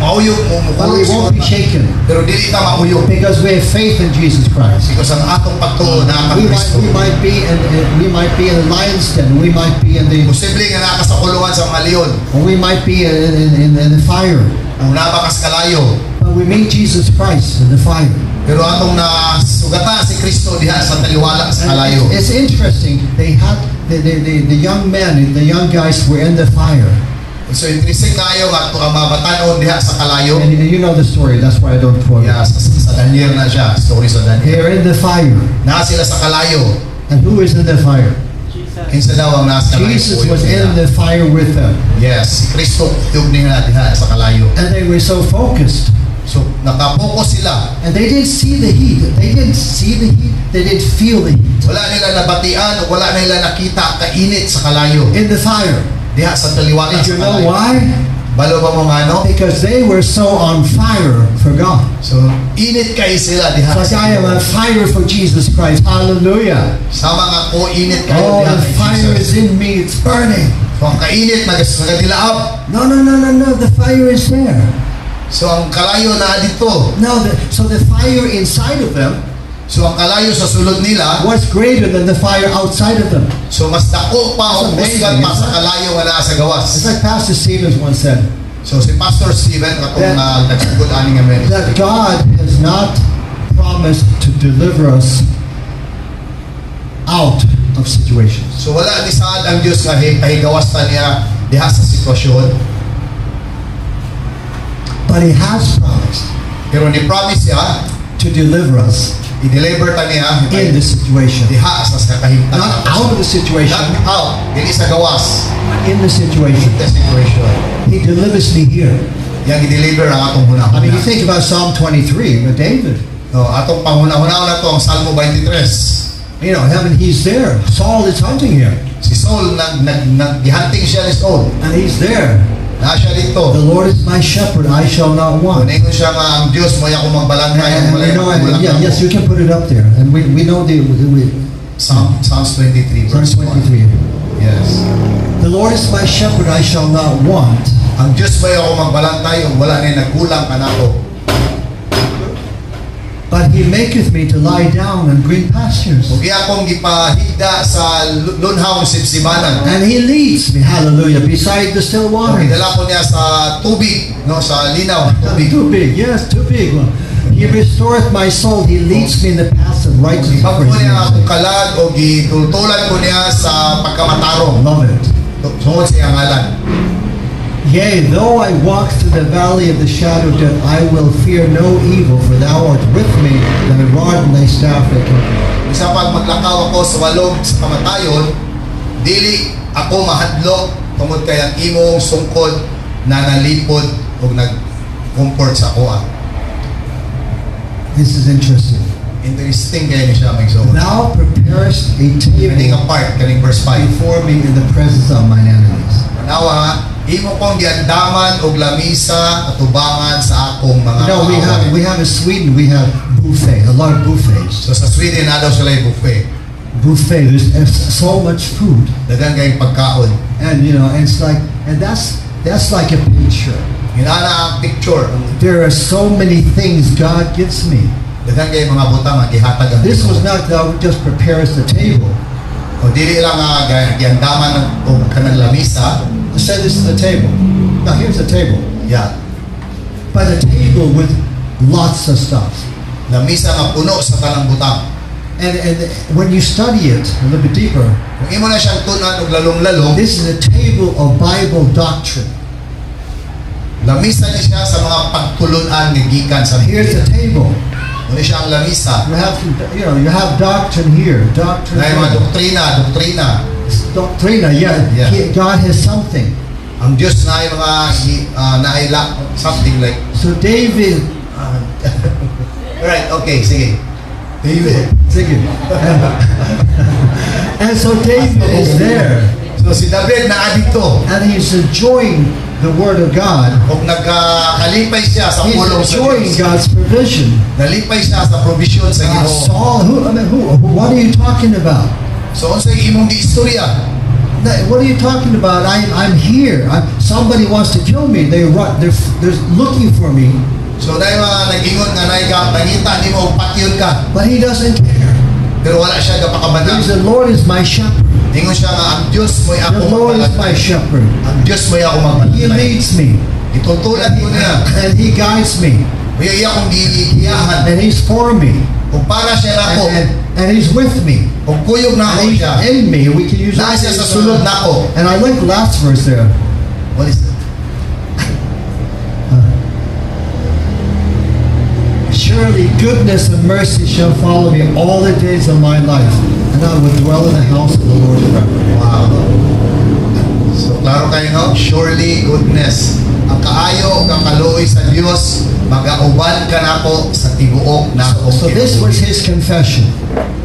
Speaker 2: Mauyog
Speaker 1: but we won't be shaken
Speaker 2: pero dili ta mauyog.
Speaker 1: because we have faith in Jesus Christ.
Speaker 2: Because ang atong pagtuo na kay Kristo.
Speaker 1: We might be in the lion's den, we might be in the,
Speaker 2: Posible nga naka sa kulungan sa mga leon.
Speaker 1: or we might be in the fire.
Speaker 2: Ang nabakas kalayo.
Speaker 1: But we meet Jesus Christ in the fire.
Speaker 2: Pero atong nasugata si Kristo diha sa taliwala sa
Speaker 1: And
Speaker 2: kalayo.
Speaker 1: it's interesting. They had the young men, the young guys were in the fire.
Speaker 2: So interesting kayo nga ito ang mga batanon diha sa kalayo.
Speaker 1: And you know the story. That's why I don't quote it.
Speaker 2: Yeah, sa Daniel na siya. Story sa Daniel.
Speaker 1: They're in the fire.
Speaker 2: Naa sila sa kalayo.
Speaker 1: And who is in the fire?
Speaker 2: Kinsa daw ang nasa kalayo.
Speaker 1: Jesus
Speaker 2: Uyog
Speaker 1: was
Speaker 2: nila.
Speaker 1: in the fire with them.
Speaker 2: Yes, si Kristo tiyog nila diha sa kalayo.
Speaker 1: And they were so focused.
Speaker 2: So nakapokus sila.
Speaker 1: And they didn't see the heat. They didn't see the heat. They didn't feel the heat.
Speaker 2: Wala nila nabatian o wala nila nakita kainit sa kalayo.
Speaker 1: In the fire.
Speaker 2: Diha sa taliwala
Speaker 1: Did
Speaker 2: sa
Speaker 1: you know
Speaker 2: kalayo.
Speaker 1: why?
Speaker 2: Balo ba mo ano?
Speaker 1: Because they were so on fire for God.
Speaker 2: So init kay sila diha.
Speaker 1: It's like I am on fire for Jesus Christ. Hallelujah.
Speaker 2: Sama nga ko init kayo
Speaker 1: Oh,
Speaker 2: diha
Speaker 1: the
Speaker 2: kay
Speaker 1: fire
Speaker 2: Jesus.
Speaker 1: is in me. It's burning.
Speaker 2: So ang kainit nagadilaap.
Speaker 1: No. The fire is there.
Speaker 2: So ang kalayo na dito.
Speaker 1: No, so the fire inside of them
Speaker 2: So ang kalayo sa sulod nila.
Speaker 1: was greater than the fire outside of them.
Speaker 2: So mas dako pa o
Speaker 1: That's
Speaker 2: busgan pa
Speaker 1: amazing,
Speaker 2: sa kalayo nga naa sa
Speaker 1: It's
Speaker 2: gawas.
Speaker 1: like Pastor Stevens once said,
Speaker 2: So si Pastor Steven katong
Speaker 1: That-
Speaker 2: nagsugod ani nga ministry.
Speaker 1: that God has not promised to deliver us out of situations.
Speaker 2: So wala ni saad ang Dios nga higawas ta niya diha sa sitwasyon.
Speaker 1: But He has promised
Speaker 2: Pero ni promise siya
Speaker 1: to deliver us
Speaker 2: i-deliver ta niya
Speaker 1: in the situation.
Speaker 2: diha sa kahimtang.
Speaker 1: Not out of the situation,
Speaker 2: Not out, dili sa gawas.
Speaker 1: in the situation.
Speaker 2: The situation.
Speaker 1: He delivers me here.
Speaker 2: Yang i-deliver ang atong
Speaker 1: I mean,
Speaker 2: hunahuna.
Speaker 1: you think about Psalm 23 with David.
Speaker 2: No, atong panghuna-huna na to ang Salmo 23.
Speaker 1: You know, heaven, He's there. Saul is hunting him,
Speaker 2: Si Saul nagihunting siya ni Saul.
Speaker 1: and He's there.
Speaker 2: Na siya dito.
Speaker 1: The Lord is my shepherd, I shall not want.
Speaker 2: Kuningon siya nga ang Dios mo ako magbalangay
Speaker 1: And
Speaker 2: ang
Speaker 1: we know,
Speaker 2: balangay.
Speaker 1: yes, you can put it up there. And we know
Speaker 2: Psalms 23
Speaker 1: verse
Speaker 2: verse 1.
Speaker 1: 23.
Speaker 2: Yes.
Speaker 1: The Lord is my shepherd, I shall not want.
Speaker 2: Ang Dios mo ako magbalangay ug wala ni nagkulang kanako.
Speaker 1: But He maketh me to lie down in green pastures.
Speaker 2: Ug iya akong gipahigda sa lunhaw sibsibanan.
Speaker 1: And He leads me, hallelujah, beside the still
Speaker 2: Ug
Speaker 1: waters.
Speaker 2: gidala ko niya sa tubig, no, sa linaw ng tubig.
Speaker 1: Too big, yes, too big. He restoreth my soul. He leads me in the paths of righteousness.
Speaker 2: Ipag ko niya akong kalag o gitultulan ko niya sa pagkamatarong.
Speaker 1: Love it.
Speaker 2: Tungod sa iyang ngalan.
Speaker 1: Yea, though I walk through the valley of the shadow of death, I will fear no evil, for thou art with me, thy rod and thy staff they comfort me.
Speaker 2: Isa pag maglakaw ako sa walog sa kamatayon, dili ako mahadlok tungod kay ang imong sungkod na nalipod o nag-comfort sa ako.
Speaker 1: This is interesting.
Speaker 2: Interesting kayo ni siya may suot.
Speaker 1: Thou preparest a
Speaker 2: Kaning
Speaker 1: table
Speaker 2: apart, kaning verse 5.
Speaker 1: before me in the presence of mine enemies.
Speaker 2: Manawa, imo kong giandaman og lamisa at tubangan sa akong mga
Speaker 1: You know, we
Speaker 2: kaaway.
Speaker 1: have in Sweden, we have buffet, a lot of buffets.
Speaker 2: So sa Sweden, na daw sila yung buffet.
Speaker 1: Buffet, there's so much food.
Speaker 2: Dagan kayong pagkaon.
Speaker 1: And you know, and it's like, and that's like a picture.
Speaker 2: Ginana ang picture.
Speaker 1: There are so many things God gives me.
Speaker 2: Dagan kayong mga butang nga gihatag ang
Speaker 1: This was
Speaker 2: Ginoo.
Speaker 1: not thou just prepares the table.
Speaker 2: O dili lang nga giandaman og kanang lamisa.
Speaker 1: I said this is the table. Now here's the table.
Speaker 2: Yeah.
Speaker 1: But a table with lots of stuff.
Speaker 2: Lamisa nga puno sa tanang butang.
Speaker 1: And when you study it a little bit deeper,
Speaker 2: Kung imo na siyang tunan og lalong-lalong,
Speaker 1: this is a table of Bible doctrine.
Speaker 2: lamisa ni siya sa mga pagtulunan nga gikan sa
Speaker 1: Here's the
Speaker 2: Biblia.
Speaker 1: table.
Speaker 2: Muna siya ang lamisa.
Speaker 1: You have doctrine here, doctrine
Speaker 2: Dahil mga
Speaker 1: there.
Speaker 2: doktrina.
Speaker 1: Doctrina, yeah.
Speaker 2: Yeah.
Speaker 1: God has something.
Speaker 2: Ang Diyos na ay mga something like
Speaker 1: So David,
Speaker 2: right, okay, sige. David.
Speaker 1: sige. And so David is there,
Speaker 2: So si David na adito.
Speaker 1: and he's enjoying the word of God.
Speaker 2: Kung nagkalipay siya sa
Speaker 1: He's
Speaker 2: pulong sa
Speaker 1: enjoying
Speaker 2: Diyos.
Speaker 1: God's provision.
Speaker 2: Nalipay siya sa provision sa Ginoo.
Speaker 1: Saul, what are you talking about?
Speaker 2: So unsay imong giistorya?
Speaker 1: What are you talking about? I'm here. Somebody wants to kill me. They're looking for me,
Speaker 2: So dahil nag-ingon nga nangita nimo og patyon ka.
Speaker 1: but he doesn't care.
Speaker 2: Pero wala siya gapakabanang.
Speaker 1: The Lord is my shepherd.
Speaker 2: Ingon siya nga ang Diyos mo'y
Speaker 1: The
Speaker 2: ako
Speaker 1: Lord is my
Speaker 2: magpalatay.
Speaker 1: shepherd.
Speaker 2: Ang Diyos mo'y ako
Speaker 1: He
Speaker 2: magpalatay.
Speaker 1: leads me,
Speaker 2: Itutulad ko niya.
Speaker 1: and He guides me,
Speaker 2: Kuya iya kong giiyahan.
Speaker 1: and He's for me,
Speaker 2: Kung para siya nako,
Speaker 1: and He's with me,
Speaker 2: kung kuyog na
Speaker 1: and
Speaker 2: ako
Speaker 1: He's
Speaker 2: siya,
Speaker 1: in me. We can use
Speaker 2: naa
Speaker 1: that.
Speaker 2: siya sa sulod nako.
Speaker 1: And I like the last verse there.
Speaker 2: What is that?
Speaker 1: Surely goodness and mercy shall follow me all the days of my life, and I will dwell in the house of the Lord forever.
Speaker 2: Wow. So klaro kayo no? Surely goodness. Ang kaayo ug ang kaluoy sa Dios magauban ka nako sa tibuok nako.
Speaker 1: So this was his confession.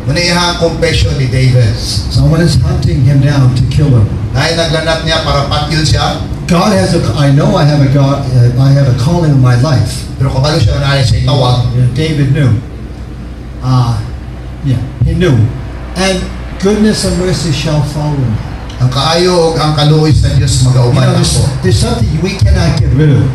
Speaker 2: Muna iyang confession ni David.
Speaker 1: Someone is hunting him down to kill him.
Speaker 2: Dahil naglanat niya para patyon siya,
Speaker 1: God has I know I have a God. I have a calling in my life.
Speaker 2: pero kabalo siya na siya tawag.
Speaker 1: David knew. Yeah, he knew. And goodness and mercy shall follow him.
Speaker 2: Ang kaayo ug ang kaluoy sa Dios
Speaker 1: You
Speaker 2: magauban
Speaker 1: know,
Speaker 2: nako.
Speaker 1: there's something we cannot get rid of.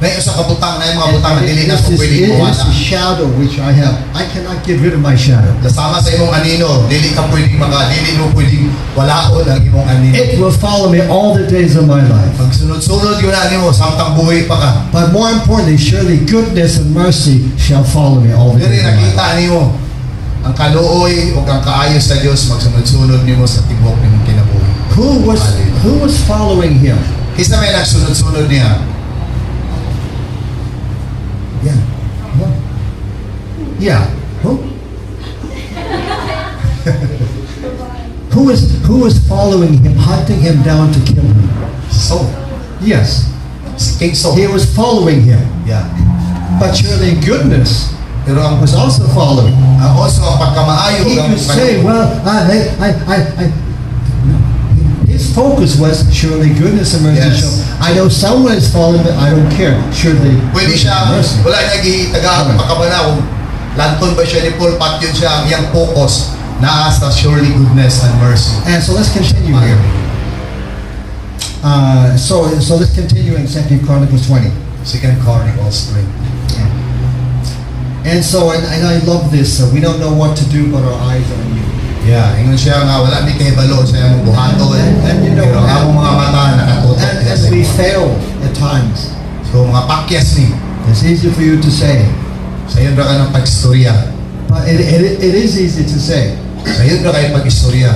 Speaker 2: Nay usa ka butang na mga butang na
Speaker 1: And
Speaker 2: dili na
Speaker 1: it's
Speaker 2: ko pwede
Speaker 1: it's
Speaker 2: kuha
Speaker 1: the shadow which I have. I cannot get rid of my shadow.
Speaker 2: Kasama sa imong anino, dili ka pwedeng dili mo pwedeng walaon ang imong anino.
Speaker 1: It will follow me all the days of my life.
Speaker 2: Pag sunod-sunod yun na mo, samtang buhay pa ka.
Speaker 1: But more importantly, surely goodness and mercy shall follow me all the
Speaker 2: Dili
Speaker 1: days of my life.
Speaker 2: nakita nimo ang kaluoy o ang kaayos sa Dios magsunod-sunod nimo sa tibok nimong kinabuhi.
Speaker 1: Who was following him?
Speaker 2: Kisa may nagsunod-sunod niya.
Speaker 1: Yeah. What? Yeah. Who? Who was following him, hunting him down to kill him?
Speaker 2: So,
Speaker 1: Yes.
Speaker 2: si King Saul.
Speaker 1: He was following him.
Speaker 2: Yeah.
Speaker 1: But surely goodness
Speaker 2: Pero ang
Speaker 1: was also following.
Speaker 2: also ang pagkamaayo
Speaker 1: He
Speaker 2: ang
Speaker 1: could say, well, his focus was surely goodness and mercy
Speaker 2: Yes.
Speaker 1: shall. I know someone is following, but I don't care. Surely
Speaker 2: pwede
Speaker 1: goodness
Speaker 2: siya,
Speaker 1: and mercy.
Speaker 2: wala niya gihitagaan
Speaker 1: Alright.
Speaker 2: pakabana kung lanton ba siya ni Paul Patyon siya ang iyang focus na sa surely goodness and mercy.
Speaker 1: And so let's continue here. So let's continue in 2 Chronicles 20.
Speaker 2: 2 Chronicles 3.
Speaker 1: And so, and I love this. We don't know what to do, but our eyes are on you.
Speaker 2: Yeah, ingon siya nga wala mi kay balo sa imong buhaton.
Speaker 1: And you know,
Speaker 2: pero ang mga mata nakatutok
Speaker 1: And
Speaker 2: sa
Speaker 1: we
Speaker 2: imong.
Speaker 1: fail at times.
Speaker 2: So mga pakyas ni
Speaker 1: It's easy for you to say,
Speaker 2: sayon ra ka ng pagistorya.
Speaker 1: but it is easy to say.
Speaker 2: Sayon ra kay pagistorya.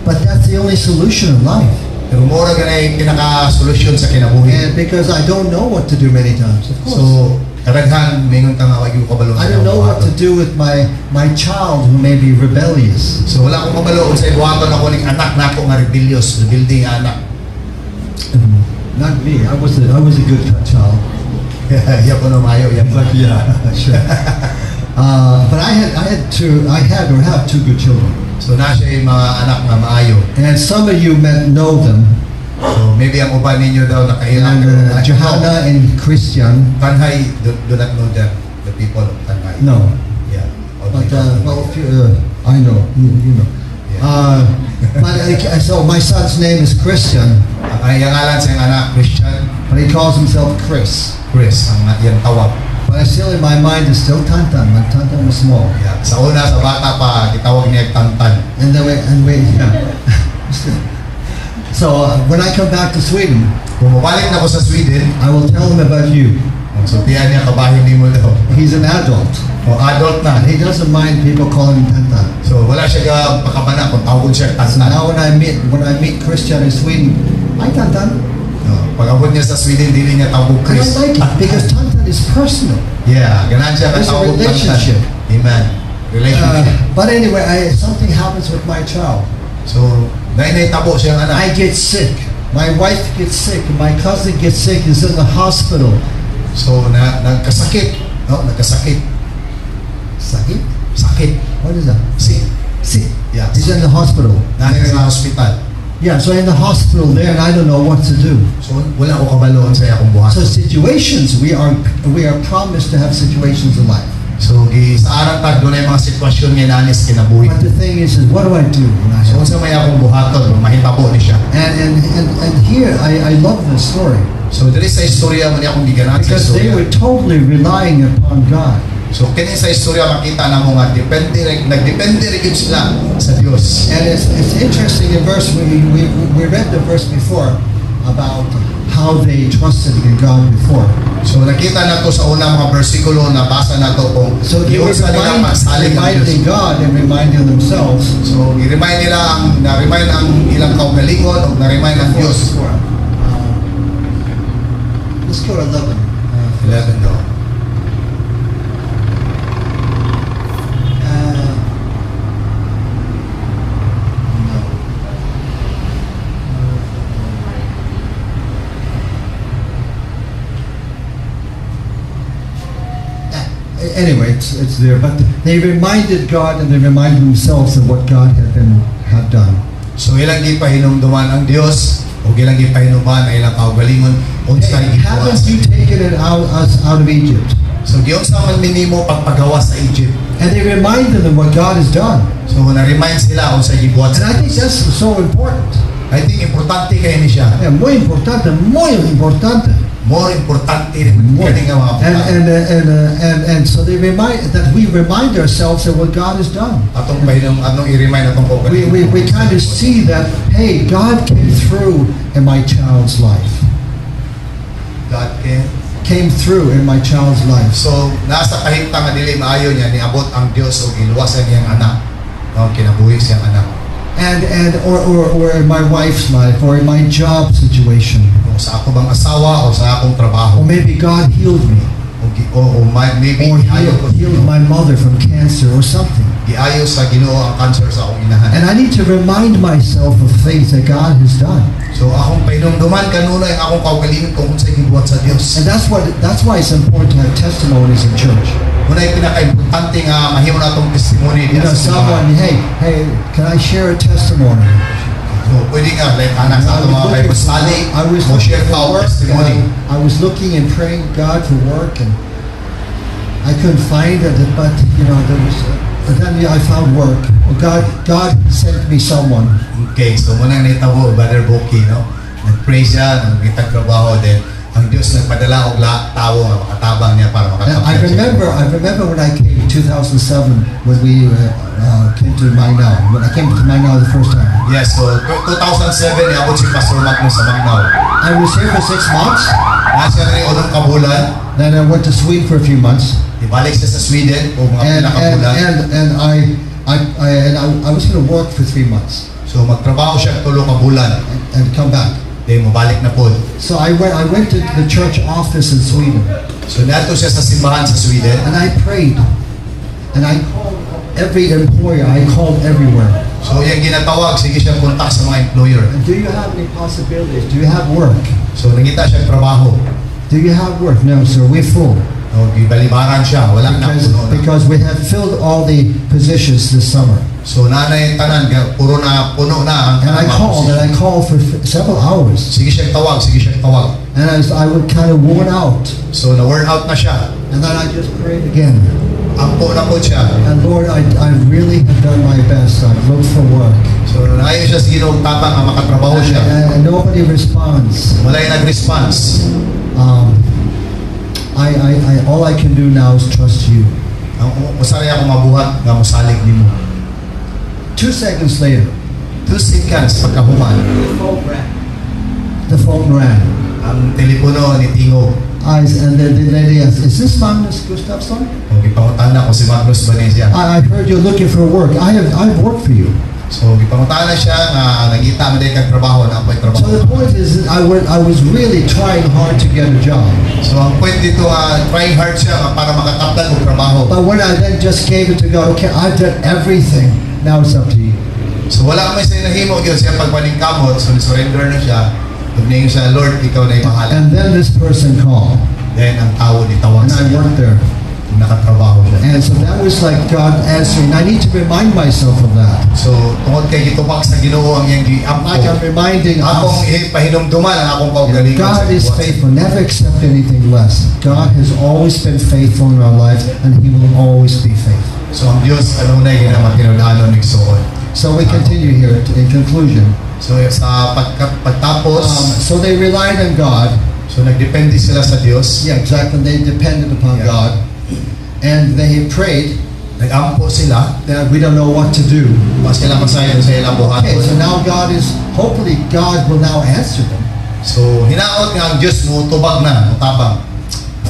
Speaker 1: But that's the only solution in life.
Speaker 2: Pero mora ganay pinaka-solusyon sa kinabuhi.
Speaker 1: And because I don't know what to do many times, of course.
Speaker 2: So karaghan mingon ka nga wag yung kabalo
Speaker 1: I
Speaker 2: sa
Speaker 1: don't know
Speaker 2: imong
Speaker 1: what to
Speaker 2: buhaton.
Speaker 1: do with my child who may be rebellious.
Speaker 2: So wala akong kabalo sa buhaton ako ning anak nako nga rebellious, rebelde nga anak.
Speaker 1: Not me. I was a good child.
Speaker 2: Iya ko na mayo yan.
Speaker 1: Yeah, sure. But I had or have two good children.
Speaker 2: So na siya yung mga anak nga maayo.
Speaker 1: And some of you know them.
Speaker 2: So maybe ang uban ninyo daw
Speaker 1: And
Speaker 2: nakailang pero
Speaker 1: Johanna and Christian.
Speaker 2: Tanhay do not know them, the people of Tanhay.
Speaker 1: No.
Speaker 2: Yeah.
Speaker 1: But well, if you, I know. You know. So my son's name is Christian,
Speaker 2: Ang iyangalan sa iyang anak, Christian,
Speaker 1: but he calls himself Chris.
Speaker 2: Chris, ang iyang tawag.
Speaker 1: But still in my mind is still Tantan. When Tantan was small.
Speaker 2: Yeah. Sa una, sa bata pa, gitawag niya Tantan.
Speaker 1: And then yeah. So when I come back to Sweden,
Speaker 2: Kung mabalik na ko sa Sweden,
Speaker 1: I will tell him about you.
Speaker 2: ang sultihan niya, kabahin ni mo daw.
Speaker 1: He's an adult.
Speaker 2: O adult na.
Speaker 1: And he doesn't mind people calling him Tantan.
Speaker 2: So wala siya ka pakabana kung tawag siya
Speaker 1: So
Speaker 2: Tantan.
Speaker 1: now when I meet Christian in Sweden, hi Tantan.
Speaker 2: Pag abot niya sa Sweden, dili niya tawag
Speaker 1: And I
Speaker 2: Chris.
Speaker 1: like it because Tantan is personal.
Speaker 2: Yeah, ganaan siya
Speaker 1: There's a
Speaker 2: katawag
Speaker 1: relationship.
Speaker 2: Tantan. Amen. Relationship.
Speaker 1: But anyway, something happens with my child.
Speaker 2: So, dahil naitabo siyang anak.
Speaker 1: I get sick. My wife gets sick. My cousin gets sick. He's in the hospital.
Speaker 2: So, nagkasakit. No, nagkasakit.
Speaker 1: Sakit?
Speaker 2: Sakit.
Speaker 1: What is that?
Speaker 2: Sick.
Speaker 1: Sick.
Speaker 2: Yeah.
Speaker 1: He's in the hospital.
Speaker 2: Nasa sa hospital.
Speaker 1: Yeah, so in the hospital there, and I don't know what to do.
Speaker 2: So, wala ko kabaloon sa akong buhat.
Speaker 1: So situations, we are promised to have situations in life.
Speaker 2: So, sa arang tag, doon ay mga sitwasyon nga nanis kinabuhi.
Speaker 1: But the thing is what do I do when I
Speaker 2: So,
Speaker 1: have?
Speaker 2: sa may akong buhaton, mahitabo ni siya.
Speaker 1: And here, I love this story
Speaker 2: So, dili sa istorya mo niya akong biganan sa
Speaker 1: because they
Speaker 2: istorya.
Speaker 1: were totally relying upon God.
Speaker 2: So, kini sa istorya makita na mo nga, nagdepende rin sila sa Diyos.
Speaker 1: And it's interesting in verse, we read the verse before about how they trusted in God before.
Speaker 2: So, nakita na to sa unang mga bersikulo na basa na to kung
Speaker 1: So they were
Speaker 2: sa nila masalig ang
Speaker 1: reminding
Speaker 2: Diyos.
Speaker 1: God and reminding themselves.
Speaker 2: So, i-remind nila na-remind ang ilang kaugalingon o na-remind ang Diyos.
Speaker 1: Let's go to 11.
Speaker 2: 11 daw.
Speaker 1: No. Anyway, it's there. But they reminded God and they reminded themselves of what God had done.
Speaker 2: So, ilang gipahinumduman ang Diyos o ilang gipahinuman ang ilang kaugalingon unsa
Speaker 1: Hey, haven't you taken us out of Egypt?
Speaker 2: So, Diyos sa man minimo pagpagawa sa Egypt.
Speaker 1: And they reminded them what God has done.
Speaker 2: So, na-remind sila unsa gibuhat
Speaker 1: And
Speaker 2: sa
Speaker 1: I think
Speaker 2: Diyos.
Speaker 1: that's so important.
Speaker 2: I think importante kayo ni siya.
Speaker 1: Muy importante, muy importante.
Speaker 2: More importante rin kani nga mga buhat.
Speaker 1: And so they remind that we remind ourselves of what God has done.
Speaker 2: Atong pahinom, anong i-remind atong
Speaker 1: We kind of see that, hey, God came through in my child's life.
Speaker 2: God can.
Speaker 1: Came through in my child's life.
Speaker 2: So, nasa kahimtang nga dili maayo niya, niabot ang Diyos o giluwasan niyang anak. No, kinabuhi siyang anak.
Speaker 1: Or in my wife's life, or in my job situation.
Speaker 2: O sa ako bang asawa o sa akong trabaho.
Speaker 1: Or maybe God healed me.
Speaker 2: Maybe
Speaker 1: Or
Speaker 2: giayo ko
Speaker 1: healed my mother from cancer or something.
Speaker 2: giayo sa Ginoo ang cancer sa akong inahan.
Speaker 1: And I need to remind myself of things that God has done.
Speaker 2: So akong pahinumduman kanunay ang akong kaugalingon kung unsay gibuhat sa Dios.
Speaker 1: And that's why it's important to have testimonies in church.
Speaker 2: Unay pinaka-importante nga mahimo natong testimony
Speaker 1: You
Speaker 2: diha
Speaker 1: know,
Speaker 2: sa
Speaker 1: someone,
Speaker 2: simbahan.
Speaker 1: hey, can I share a testimony?
Speaker 2: So pwede nga like anak sa atong mga Bible study, mo share ka og testimony.
Speaker 1: I was looking and praying God for work, and I couldn't find it. But you know, but then I found work. Well, God sent me someone.
Speaker 2: Okay, so muna nitabo Brother Boki, no? Nag-pray siya, nagitag trabaho din. Ang Diyos nagpadala og tao nga makatabang niya para
Speaker 1: And I remember when I came in 2007 when we came to Maynao. When I came to Maynao the first time,
Speaker 2: Yes, so 2007 niabot si Pastor Magno sa Magnao.
Speaker 1: I was here for 6 months.
Speaker 2: Nasa rin unang kabulan,
Speaker 1: Then I went to Sweden for a few months,
Speaker 2: ibalik siya sa Sweden o mga
Speaker 1: and
Speaker 2: pinakabulan.
Speaker 1: I was going to work for 3 months
Speaker 2: So magtrabaho siya tulo ka bulan.
Speaker 1: and come back.
Speaker 2: Then mabalik na po.
Speaker 1: So I went to the church office in Sweden,
Speaker 2: So nato siya sa simbahan sa Sweden.
Speaker 1: and I prayed, and I called every employer. I called everywhere.
Speaker 2: So yung ginatawag, sige siyang kontak sa mga employer.
Speaker 1: And do you have any possibilities? Do you have work?
Speaker 2: So nangita siyang trabaho.
Speaker 1: Do you have work? No, sir. We're full.
Speaker 2: No, gibalibaran siya, wala na puno na.
Speaker 1: Because we have filled all the positions this summer.
Speaker 2: So nanay tanan puro na puno na ang
Speaker 1: And I
Speaker 2: mga
Speaker 1: called for several hours.
Speaker 2: Sige siyang tawag, sige siyang tawag.
Speaker 1: And I would kind of worn out.
Speaker 2: So na-worn out na siya.
Speaker 1: And then I just prayed again.
Speaker 2: Ampo na po siya.
Speaker 1: And Lord, I really have done my best. I've looked for work.
Speaker 2: So nangayon siya sa Ginoong tapang nga makatrabaho siya.
Speaker 1: And nobody responds.
Speaker 2: Wala yung nag-response.
Speaker 1: All I can do now is trust you.
Speaker 2: Ang masari ako mabuhat nga mosalig nimo.
Speaker 1: 2 seconds later,
Speaker 2: 2 seconds pagkahuman,
Speaker 1: the phone rang.
Speaker 2: ang telepono ni Tingo.
Speaker 1: And the lady asked, "Is this Magnus Gustafsson?
Speaker 2: Kung ipangutan na ko si Magnus Valencia.
Speaker 1: I heard you're looking for work. I've worked for you."
Speaker 2: So ipangutan na siya nga nangita mo din kag trabaho na ako'y
Speaker 1: So the
Speaker 2: trabaho.
Speaker 1: point is, that I was really trying hard to get a job.
Speaker 2: So ang point dito trying hard siya nga para makataptan og trabaho.
Speaker 1: But when I then just gave it to God, okay, I've done everything. Now it's up to you.
Speaker 2: So wala may sa nahimo gyud siya pagpaningkamot, so surrender na siya. Tumingin sa Lord, ikaw na yung mahala.
Speaker 1: And then this person called,
Speaker 2: Then ang tao itawag
Speaker 1: and
Speaker 2: sa
Speaker 1: I
Speaker 2: iyo.
Speaker 1: worked there.
Speaker 2: Nakatrabaho siya.
Speaker 1: And so that was like God answering. I need to remind myself of that.
Speaker 2: So, tungod kay gitubak sa Ginoo ang iyang
Speaker 1: Like I'm
Speaker 2: giampo.
Speaker 1: reminding
Speaker 2: Akong
Speaker 1: us,
Speaker 2: pahinumduman ang akong kaugalingon.
Speaker 1: God
Speaker 2: sa
Speaker 1: is
Speaker 2: buwan.
Speaker 1: faithful. Never accept anything less. God has always been faithful in our lives, and He will always be faithful.
Speaker 2: So, ang Diyos, ano na yung kinamakinunanon ng suod.
Speaker 1: So we continue here in conclusion.
Speaker 2: So, sa pagtapos,
Speaker 1: So they relied on God.
Speaker 2: so nagdepende sila sa Diyos.
Speaker 1: Yeah, exactly. They depended upon
Speaker 2: Yeah.
Speaker 1: God. And they prayed
Speaker 2: Nagampo sila.
Speaker 1: that we don't know what to do.
Speaker 2: Mas sila masayon sa ilang
Speaker 1: Okay, so
Speaker 2: buhaton.
Speaker 1: now hopefully God will now answer them.
Speaker 2: So, hinaot nga ang Diyos mo, tubag na, mutabang.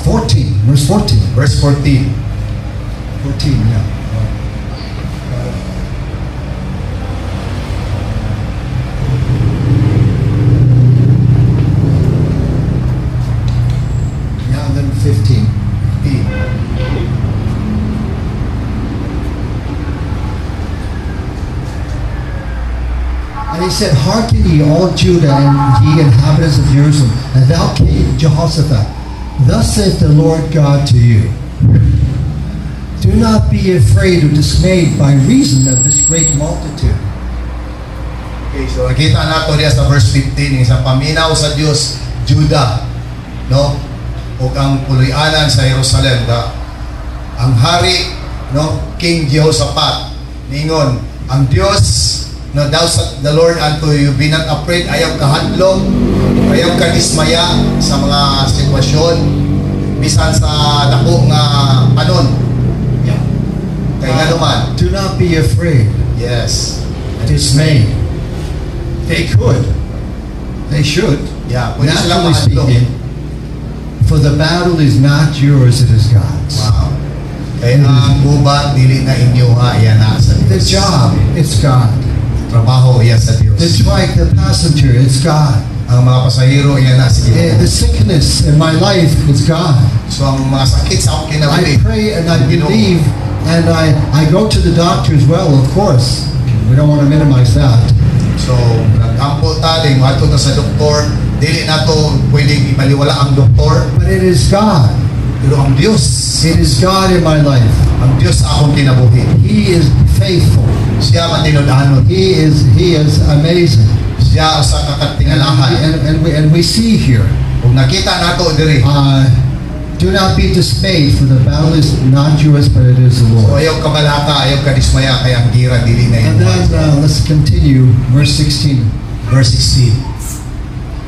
Speaker 1: 14, verse 14.
Speaker 2: Verse 14.
Speaker 1: 14, yeah. Yeah, and then 15. And he said, Hearken ye all Judah and ye inhabitants of Jerusalem, and thou King Jehoshaphat, thus saith the Lord God to you, do not be afraid or dismayed by reason of this great multitude.
Speaker 2: Okay, so nakita nato diya sa verse 15, isang paminaw sa Diyos, Judah, no? O ang puloy-anan sa Jerusalem, ang hari, no? King Jehoshaphat, ningon, ang Diyos, no, thou sa the Lord unto you, be not afraid, ayaw kahadlok, ayaw kadismaya sa mga sitwasyon, bisan sa dako nga panon. Yeah. Kaya nga naman,
Speaker 1: Do not be afraid,
Speaker 2: yes.
Speaker 1: dismayed. They could. They should.
Speaker 2: Yeah, pwede sila
Speaker 1: Naturally
Speaker 2: mahadlok.
Speaker 1: speaking, for the battle is not yours, it is God's.
Speaker 2: Wow. Kaya ang gubat, dili na inyo ha, yan na sa
Speaker 1: The
Speaker 2: Diyos.
Speaker 1: job, it's God.
Speaker 2: Trabaho, yan sa Diyos.
Speaker 1: The trike, the passenger, it's God.
Speaker 2: Ang mga pasahero, yan na sa
Speaker 1: The
Speaker 2: Diyos.
Speaker 1: sickness in my life, it's God.
Speaker 2: So ang mga sakit sa akong
Speaker 1: I
Speaker 2: kinabuhi,
Speaker 1: pray and I
Speaker 2: Ginoo.
Speaker 1: believe, and I go to the doctor as well, of course. We don't want to minimize that.
Speaker 2: So, nag-ampo taling, mato na sa doktor, dili na to pwedeng ibaliwala ang doktor,
Speaker 1: But it is God.
Speaker 2: pero ang Diyos,
Speaker 1: It is God in my life.
Speaker 2: ang Diyos sa akong kinabuhi.
Speaker 1: He is faithful.
Speaker 2: Siya matinod-anon.
Speaker 1: He is amazing.
Speaker 2: Siya sa kakatingalahan.
Speaker 1: And we see here,
Speaker 2: Kung nakita nato diri,
Speaker 1: do not be dismayed, for the battle is not yours, but it is the
Speaker 2: so
Speaker 1: Lord.
Speaker 2: ayaw kabalaka, ayaw kadismaya, kaya ang gira dili na
Speaker 1: And then
Speaker 2: inyo.
Speaker 1: let's continue, verse 16.
Speaker 2: Verse 16.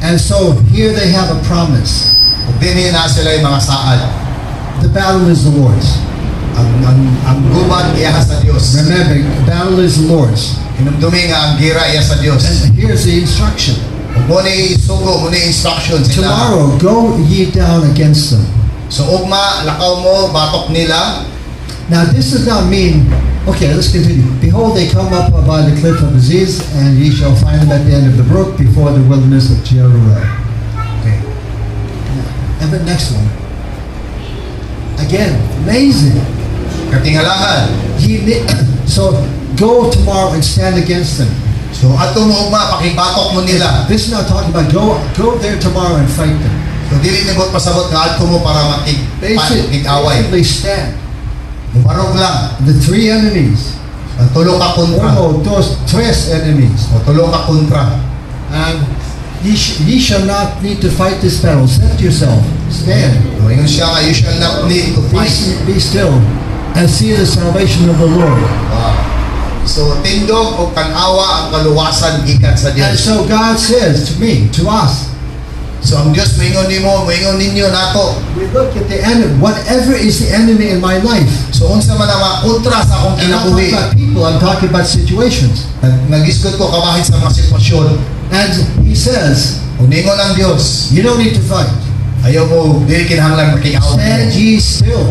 Speaker 1: And so here they have a promise.
Speaker 2: Kung dini na sila yung mga saad,
Speaker 1: The battle is the Lord's.
Speaker 2: ang gubat iya sa Dios.
Speaker 1: Remember, the battle is the Lord's.
Speaker 2: Hinumdumi nga ang gira iya sa Dios.
Speaker 1: And here's the instruction.
Speaker 2: Kung muna isugo, muna instructions sila.
Speaker 1: Tomorrow, go ye down against them.
Speaker 2: So ugma, lakaw mo, batok nila.
Speaker 1: Now, this does not mean, okay, let's continue. Behold, they come up by the cliff of Aziz, and ye shall find them at the end of the brook before the wilderness of Jeruel.
Speaker 2: Okay.
Speaker 1: And the next one. Again, amazing.
Speaker 2: Katingalahan.
Speaker 1: So, go tomorrow and stand against them.
Speaker 2: So ato mo ugma, pakibatok mo nila.
Speaker 1: This is not talking about go there tomorrow and fight them.
Speaker 2: So dili nibot pasabot nga ato mo para makig-away.
Speaker 1: Basically stand.
Speaker 2: Mubarog lang.
Speaker 1: The three enemies.
Speaker 2: Ang tulo ka kontra.
Speaker 1: Uno, dos, tres enemies.
Speaker 2: O tulo ka kontra.
Speaker 1: And ye shall not need to fight this battle. Set yourself. Stand.
Speaker 2: O ingon siya nga, you shall not need to fight.
Speaker 1: Be still. And see the salvation of the Lord.
Speaker 2: Wow. So tindog o tanawa ang kaluwasan gikan sa
Speaker 1: And
Speaker 2: Dios.
Speaker 1: so God says to me, to us,
Speaker 2: So ang Dios moingon nimo, moingon ninyo nato.
Speaker 1: we look at the enemy, whatever is the enemy in my life.
Speaker 2: So unsa man ang mga kontra sa akong
Speaker 1: I'm not talking
Speaker 2: kinabuhi.
Speaker 1: about people, I'm talking about situations.
Speaker 2: Nagisgot ko kabahin sa mga sitwasyon.
Speaker 1: And he says,
Speaker 2: Kung ningon ang Dios,
Speaker 1: you don't need to fight.
Speaker 2: ayaw mo, dili kinahanglan
Speaker 1: Stand
Speaker 2: makig-away.
Speaker 1: ye still.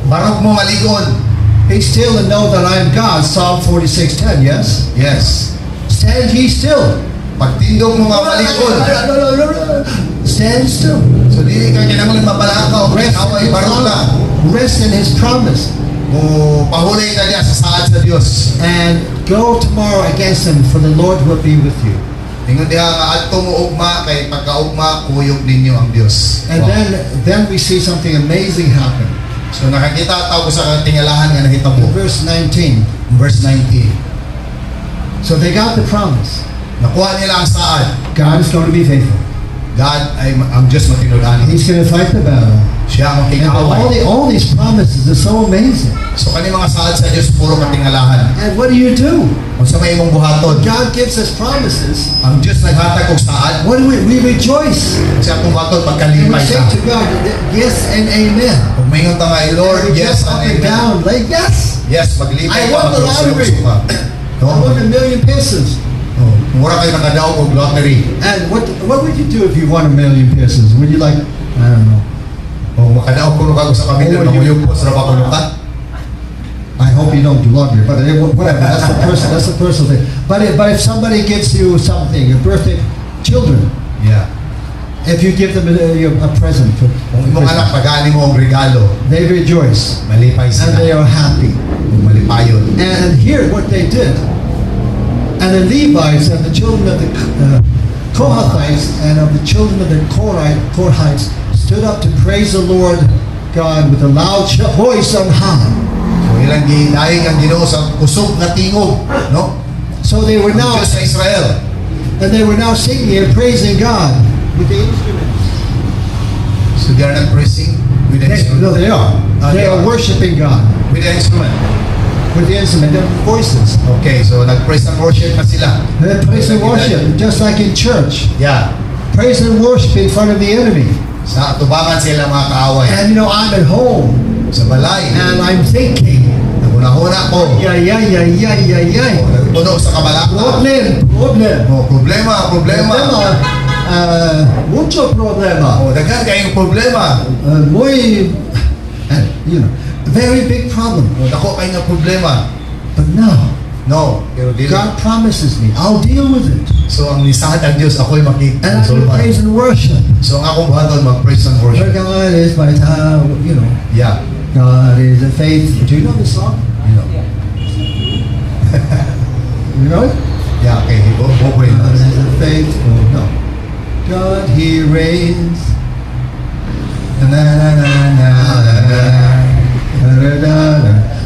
Speaker 2: Barog mo maligon.
Speaker 1: Be still and know that I am God. Psalm 46:10, yes?
Speaker 2: Yes.
Speaker 1: Stand ye still.
Speaker 2: Pagtindog mo nga maligon.
Speaker 1: Stand still.
Speaker 2: So dili ka kinahanglan mabalakaw, away barog lang.
Speaker 1: Rest in his promise.
Speaker 2: Mo pahulay ka diya sa saad sa Dios.
Speaker 1: And go tomorrow against them, for the Lord will be with you.
Speaker 2: Ingon diha nga adto mo ugma kay pagkaugma kuyog ninyo ang Dios.
Speaker 1: And
Speaker 2: Wow.
Speaker 1: then we see something amazing happen.
Speaker 2: So nakakita tayo sa tingalahan nga
Speaker 1: In
Speaker 2: nahitabo.
Speaker 1: verse 19.
Speaker 2: Verse 19.
Speaker 1: So they got the promise.
Speaker 2: Nakuha nila ang saad.
Speaker 1: God is going to be faithful.
Speaker 2: God ay ang Diyos matinud-an.
Speaker 1: He's going to fight the battle.
Speaker 2: Siya ang
Speaker 1: And
Speaker 2: makikaway.
Speaker 1: all these promises are so amazing.
Speaker 2: So kani mga saad sa Diyos puro katingalahan.
Speaker 1: And what do?
Speaker 2: Kung sa may imong buhaton,
Speaker 1: God gives us promises.
Speaker 2: ang Diyos naghatag og saad.
Speaker 1: What do? We rejoice.
Speaker 2: Sa akong buhaton
Speaker 1: And we
Speaker 2: pagkalipay
Speaker 1: say
Speaker 2: ta.
Speaker 1: to God, yes and amen.
Speaker 2: Kung mayon ta nga, Lord,
Speaker 1: And we
Speaker 2: yes
Speaker 1: jump up
Speaker 2: and
Speaker 1: and
Speaker 2: amen.
Speaker 1: down, like yes.
Speaker 2: Yes, maglipay
Speaker 1: I
Speaker 2: ka,
Speaker 1: won the lottery.
Speaker 2: maglusuyo ka.
Speaker 1: I
Speaker 2: No?
Speaker 1: won $1,000,000 pesos.
Speaker 2: Oh, mura kayo nakadaog og lottery.
Speaker 1: And what would you do if you won $1,000,000 pesos? Would you like, I don't know.
Speaker 2: O makadaog kuno ka sa pamilya,
Speaker 1: Oh, you-
Speaker 2: mamuyog po sa kuno ka.
Speaker 1: I hope you don't do lottery, but whatever. That's the personal thing. But if somebody gives you something, your birthday, children,
Speaker 2: Yeah.
Speaker 1: if you give them a present for
Speaker 2: Kung imong anak pagani mo og regalo,
Speaker 1: they rejoice
Speaker 2: malipay
Speaker 1: and they
Speaker 2: sila.
Speaker 1: are happy.
Speaker 2: Kung malipayon.
Speaker 1: And here, what they did, and the Levites and the children of the Kohathites and of the children of the Korhites stood up to praise the Lord God with a loud voice on high.
Speaker 2: So ilang ginaing ang Ginoo sa kusog nga tingog, no?
Speaker 1: So they were
Speaker 2: Ang
Speaker 1: now,
Speaker 2: Diyos sa Israel.
Speaker 1: and they were now singing and praising God with the instruments.
Speaker 2: So they are not praising with the instrument.
Speaker 1: No, they are. They
Speaker 2: They
Speaker 1: are
Speaker 2: are.
Speaker 1: worshiping God
Speaker 2: With the instrument.
Speaker 1: with the instrument, their voices.
Speaker 2: Okay, so nag-praise and worship na sila.
Speaker 1: They praise and worship, just like in church.
Speaker 2: Yeah.
Speaker 1: Praise and worship in front of the enemy.
Speaker 2: Sa atubangan sila mga kaaway.
Speaker 1: And I'm at home,
Speaker 2: Sa balay.
Speaker 1: and I'm thinking,
Speaker 2: Nagunahuna ko.
Speaker 1: yay, yay, yay, yay, yay, yay.
Speaker 2: Nagpuno sa kabalaka.
Speaker 1: Problem.
Speaker 2: Oh, problema.
Speaker 1: Mucho problema.
Speaker 2: Oh, daghan kayong problema.
Speaker 1: Muy, very big problem.
Speaker 2: Oh, dako kayo nga problema.
Speaker 1: But now,
Speaker 2: No, pero dili.
Speaker 1: God promises me, I'll deal with it.
Speaker 2: So ang nisahat ang Dios, ako'y
Speaker 1: And I'm going to
Speaker 2: makikonsulman.
Speaker 1: praise and worship.
Speaker 2: So ang akong buhaton, mag-praise and worship.
Speaker 1: God is my time,
Speaker 2: Yeah.
Speaker 1: God is a faithful. Do you know this song?
Speaker 2: You know.
Speaker 1: You know it?
Speaker 2: Yeah, okay.
Speaker 1: God is a faithful. No. God, He reigns.
Speaker 2: Na na na na na na.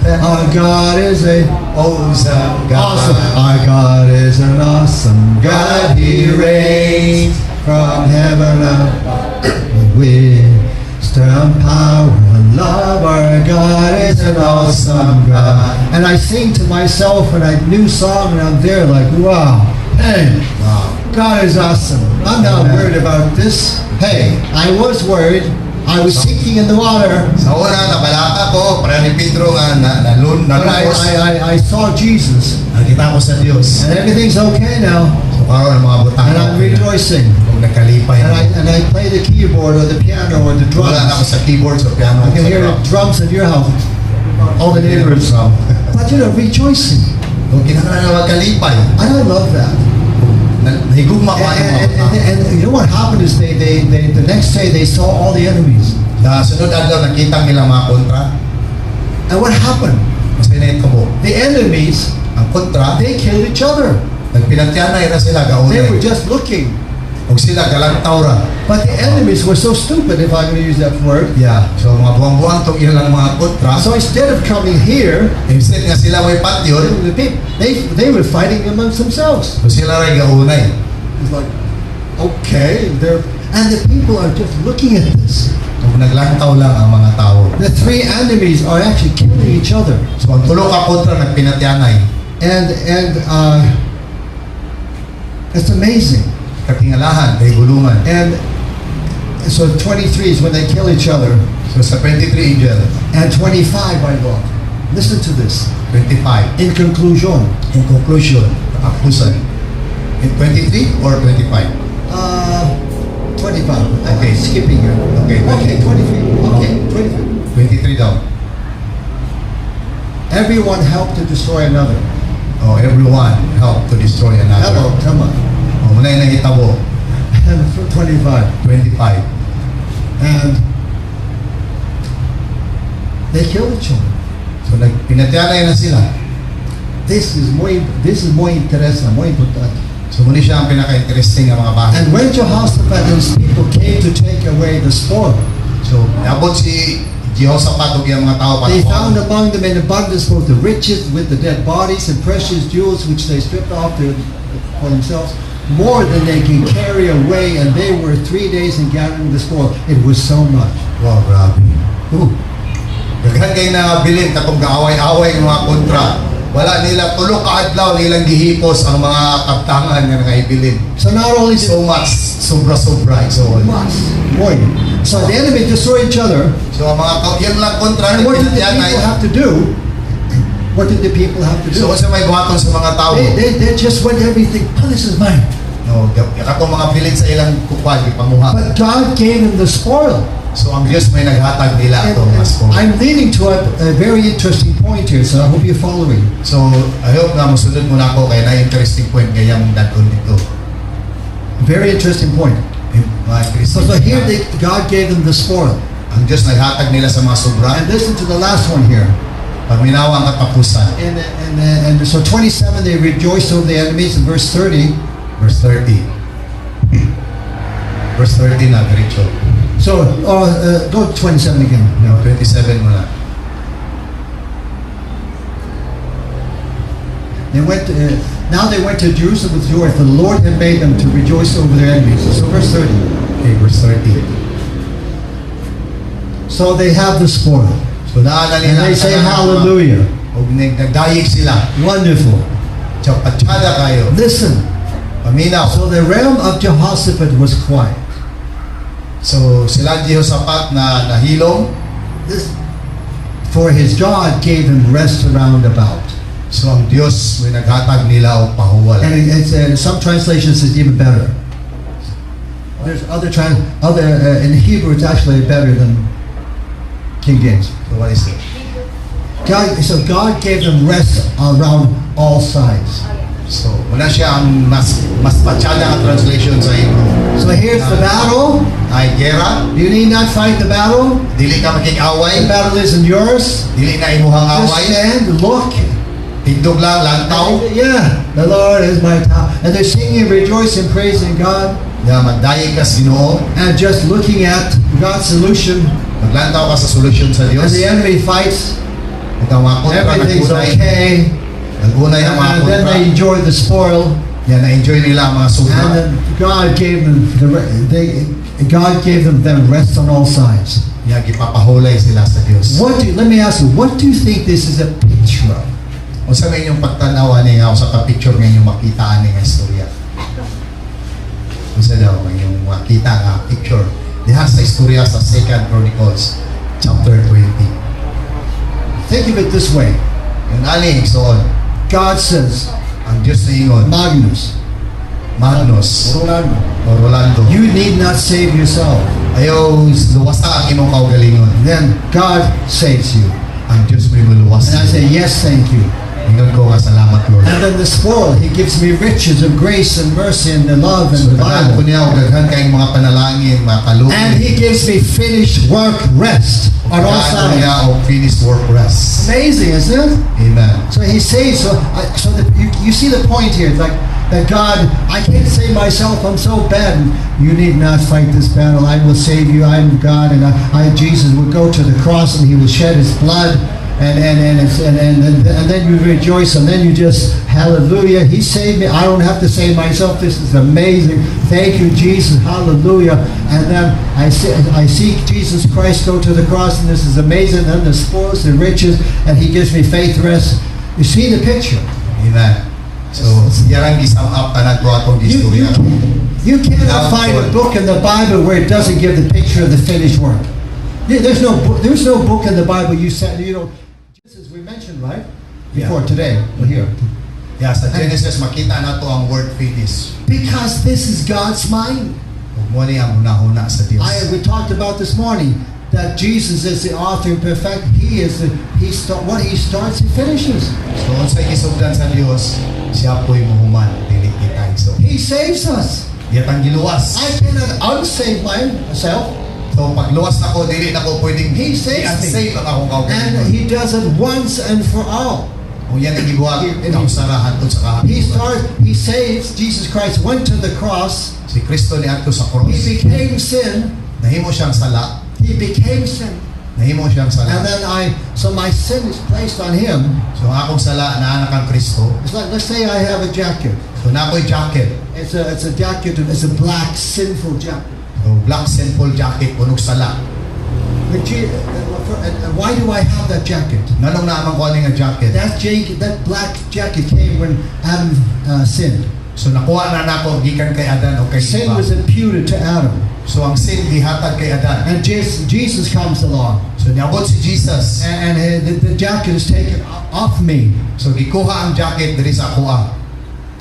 Speaker 1: Our God is a
Speaker 2: Awesome
Speaker 1: awesome.
Speaker 2: God.
Speaker 1: Our God is an awesome God. He reigns from heaven above. Wisdom, power, and love. Our God is an awesome God. And I sing to myself a new song, and I'm there like, wow, hey,
Speaker 2: Wow.
Speaker 1: God is awesome. I'm not worried about this. Hey, I was worried. I was sinking in the water.
Speaker 2: Sa una, nabalaka ko, para ni Pedro nga
Speaker 1: But
Speaker 2: nalungkos.
Speaker 1: I saw Jesus,
Speaker 2: Nakita ko sa Dios.
Speaker 1: and everything's okay now,
Speaker 2: So karon ang mga butang
Speaker 1: and I'm rejoicing.
Speaker 2: Kung nagkalipay
Speaker 1: And I play the keyboard or the piano or the
Speaker 2: wala na ako
Speaker 1: drums.
Speaker 2: sa keyboard, sa piano.
Speaker 1: I can
Speaker 2: sa
Speaker 1: hear the
Speaker 2: drum.
Speaker 1: drums in your house, all the neighbors. But rejoicing,
Speaker 2: Kung kinahanglan na magkalipay,
Speaker 1: and I love that.
Speaker 2: nahigugma ko ang mga butang.
Speaker 1: And you know what happened is the next day they saw all the enemies.
Speaker 2: Na sunod adlaw nakita nila mga kontra.
Speaker 1: And what happened?
Speaker 2: Mas pinahitabo.
Speaker 1: The enemies,
Speaker 2: Ang kontra,
Speaker 1: they killed each other.
Speaker 2: nagpinantyanay na sila
Speaker 1: They were
Speaker 2: gaunay.
Speaker 1: just looking.
Speaker 2: Kung sila galantaw ra.
Speaker 1: But the enemies were so stupid, if I'm going to use that word.
Speaker 2: Yeah. So mga buwang-buwang itong ilang mga kontra.
Speaker 1: So instead of coming here,
Speaker 2: Instead nga sila may patyon,
Speaker 1: they were fighting amongst themselves.
Speaker 2: so sila rin gaunay.
Speaker 1: It's like, okay, and the people are just looking at this.
Speaker 2: Kung naglantaw lang ang mga tao.
Speaker 1: The three enemies are actually killing each other,
Speaker 2: So ang tulo ka kontra nagpinatyanay.
Speaker 1: and it's amazing.
Speaker 2: Katingalahan, kay gulungan.
Speaker 1: And so 23 is when they kill each other,
Speaker 2: So sa 23 angel,
Speaker 1: and 25 by law. Listen to this.
Speaker 2: 25.
Speaker 1: In conclusion,
Speaker 2: In conclusion, akusan. In 23 or 25?
Speaker 1: 25.
Speaker 2: Okay.
Speaker 1: I'm skipping here.
Speaker 2: Okay,
Speaker 1: Okay, 23. Okay, 23.
Speaker 2: 23 daw.
Speaker 1: Everyone helped to destroy another.
Speaker 2: Oh, everyone help to destroy another.
Speaker 1: Hello, come on.
Speaker 2: Oh, muna yung nahitabo.
Speaker 1: And 25.
Speaker 2: 25.
Speaker 1: And they killed each other.
Speaker 2: So pinatyanay na sila.
Speaker 1: This is muy interesante, muy importante.
Speaker 2: So muli siya ang pinaka-interesting ng mga bahay.
Speaker 1: And when Jehoshaphat and his people came to take away the spoil,
Speaker 2: So nabot si Jehoshaphat ug iyang mga tao para
Speaker 1: they found among them in abundance both the riches with the dead bodies and precious jewels which they stripped off for themselves, more than they can carry away, and they were 3 days in gathering the spoil. It was so much.
Speaker 2: Wow, grabe.
Speaker 1: Ooh.
Speaker 2: Daghan kay na bilin katong kaaway-away ng mga kontra. Wala nila tulo ka adlaw nilang gihipos ang mga kaptangan nga nangaibilin.
Speaker 1: So not only did
Speaker 2: So much, sobra-sobra so
Speaker 1: boy, so the enemy destroyed each other.
Speaker 2: So ang mga yan lang kontra
Speaker 1: And
Speaker 2: ni
Speaker 1: what did the
Speaker 2: pinadyanay.
Speaker 1: people have to do? What did the people have to do?
Speaker 2: So sa may buhaton sa mga tao.
Speaker 1: They just went everything. Oh, this is mine.
Speaker 2: No, katong mga bilin sa ilang kukwal ipanguha.
Speaker 1: But God gave them the spoil.
Speaker 2: So ang Dios may naghatag nila
Speaker 1: And
Speaker 2: atong mas po.
Speaker 1: I'm leading to a very interesting point here, so I hope you're following.
Speaker 2: So I hope nga mosunod mo na ako kay na interesting point gayang dadon dito.
Speaker 1: Very interesting point. So here God gave them the spoil.
Speaker 2: Ang Diyos naghatag nila sa mga sobra.
Speaker 1: And listen to the last one here.
Speaker 2: Pagminawa ang katapusan.
Speaker 1: And so 27, they rejoiced over the enemies. In verse 30,
Speaker 2: Verse 30. Verse 30 na, diretso.
Speaker 1: so go to 27 again.
Speaker 2: No, 27 mo na.
Speaker 1: Now they went to Jerusalem with joy, for the Lord had made them to rejoice over their enemies. So verse 30.
Speaker 2: Okay, verse 30.
Speaker 1: So they have the spoil.
Speaker 2: So naalala
Speaker 1: And
Speaker 2: nila.
Speaker 1: they say hallelujah.
Speaker 2: O nagdayig sila.
Speaker 1: Wonderful.
Speaker 2: So patsyada kayo.
Speaker 1: Listen.
Speaker 2: Paminaw.
Speaker 1: So the realm of Jehoshaphat was quiet.
Speaker 2: So sila Jehoshaphat na nahilom.
Speaker 1: This, for his God gave him rest around about.
Speaker 2: So ang Diyos may naghatag nila o pahuwal.
Speaker 1: And some translations is even better. There's in Hebrew it's actually better than King James.
Speaker 2: So what is it?
Speaker 1: So God gave them rest around all sides.
Speaker 2: So wala siya ang mas patsyada ang translation sa Hebrew.
Speaker 1: So here's the battle.
Speaker 2: Ay gera,
Speaker 1: You need not fight the battle.
Speaker 2: dili ka
Speaker 1: The
Speaker 2: makik-away,
Speaker 1: battle isn't yours.
Speaker 2: dili na imuhang
Speaker 1: Just
Speaker 2: away,
Speaker 1: stand, look.
Speaker 2: tigdog lang, lantaw,
Speaker 1: Yeah, the Lord is my tower. And they're singing, rejoicing, praising God,
Speaker 2: na magdayeg ka sa Ginoo,
Speaker 1: and just looking at God's solution.
Speaker 2: maglantaw ka sa solusyon sa
Speaker 1: As
Speaker 2: Dios.
Speaker 1: the enemy fights,
Speaker 2: Ug ang mga kontra
Speaker 1: everything's
Speaker 2: nagunay,
Speaker 1: okay.
Speaker 2: nagunay ang mga
Speaker 1: And then
Speaker 2: kontra.
Speaker 1: they enjoy the spoil.
Speaker 2: Yan, na-enjoy nila ang mga
Speaker 1: And
Speaker 2: sobra.
Speaker 1: then God gave them God gave them rest on all sides.
Speaker 2: Yan, gipapahulay sila sa Dios.
Speaker 1: Let me ask you, what do you think this is a picture of?
Speaker 2: Kung sa inyong pagtanaw ni nga, sa ka-picture nga inyong makita ni nga istorya. Kung sa daw, inyong makita nga picture. Diha sa istorya sa 2 Chronicles, chapter 20.
Speaker 1: Think of it this way.
Speaker 2: Yung aling, so,
Speaker 1: God says,
Speaker 2: ang Diyos na ingon,
Speaker 1: Magnus,
Speaker 2: Magnus,
Speaker 1: Rolando,
Speaker 2: o Rolando,
Speaker 1: you need not save yourself.
Speaker 2: ayaw luwasa ang imong kaugalingon.
Speaker 1: Then God saves you.
Speaker 2: Ang Diyos may maluwas.
Speaker 1: And I say, yes, thank you.
Speaker 2: Ingon ko nga, salamat Lord.
Speaker 1: And then the spoil, He gives me riches of grace and mercy and the love and
Speaker 2: So,
Speaker 1: the
Speaker 2: tagaan ko
Speaker 1: Bible.
Speaker 2: niya, o daghan kayong mga panalangin, mga kalugin.
Speaker 1: And He gives me finished work rest on all
Speaker 2: Tagaan ko niya,
Speaker 1: sides.
Speaker 2: o finished work rest.
Speaker 1: Amazing, isn't it?
Speaker 2: Amen.
Speaker 1: So He saves. You see the point here. It's like that God, I can't save myself. I'm so bad. You need not fight this battle. I will save you. I'm God, and Jesus will go to the cross and He will shed His blood. And then you rejoice, and then you just hallelujah. He saved me. I don't have to save myself. This is amazing. Thank you, Jesus. Hallelujah. And then I see Jesus Christ go to the cross, and this is amazing. Then the spoils, the riches, and He gives me faith rest. You see the picture.
Speaker 2: Amen. So, yarang gisam up tanan ko atong istorya.
Speaker 1: You cannot find a book in the Bible where it doesn't give the picture of the finished work. There's no book in the Bible you said, just as we mentioned, right? Before today, we're here.
Speaker 2: Yeah, sa Genesis makita na to ang word finish.
Speaker 1: Because this is God's mind.
Speaker 2: Ug mo ni ang hunahuna sa Dios.
Speaker 1: We talked about this morning that Jesus is the author and perfect. What He starts, He finishes.
Speaker 2: So, unsay gisugdan sa Dios, siya po'y muhuman, dili kita iso.
Speaker 1: He saves us.
Speaker 2: Yatang giluwas.
Speaker 1: I cannot unsave myself.
Speaker 2: So, pagluwas na ko, dili na ko pwedeng
Speaker 1: He saves me.
Speaker 2: i-unsave ang akong
Speaker 1: And
Speaker 2: kaugalingon.
Speaker 1: He does it once and for all.
Speaker 2: Kung yan ang gibuhat, kausarahan to sa kahabuan.
Speaker 1: He saves, Jesus Christ went to the cross,
Speaker 2: Si Kristo ni adto sa cross.
Speaker 1: he became sin,
Speaker 2: Nahimo siyang sala.
Speaker 1: he became sin.
Speaker 2: Nahimo siyang
Speaker 1: And
Speaker 2: sala.
Speaker 1: then so my sin is placed on him.
Speaker 2: So ang akong sala naa kang Kristo.
Speaker 1: It's like, let's say I have a jacket.
Speaker 2: So na ako'y jacket.
Speaker 1: It's a jacket, it's a black, sinful jacket.
Speaker 2: So black sinful jacket punog sala.
Speaker 1: But why do I have that jacket?
Speaker 2: Nanong naamang ko nga jacket.
Speaker 1: That black jacket came when Adam sinned.
Speaker 2: So nakuha na nako gikan kay Adan o kay
Speaker 1: Sin
Speaker 2: Eva.
Speaker 1: was imputed to Adam.
Speaker 2: So ang sin gihatag kay Adan.
Speaker 1: And Jesus comes along.
Speaker 2: So niabot si Jesus.
Speaker 1: And the jacket is taken off me,
Speaker 2: So gikuha ang jacket diri sa akuha.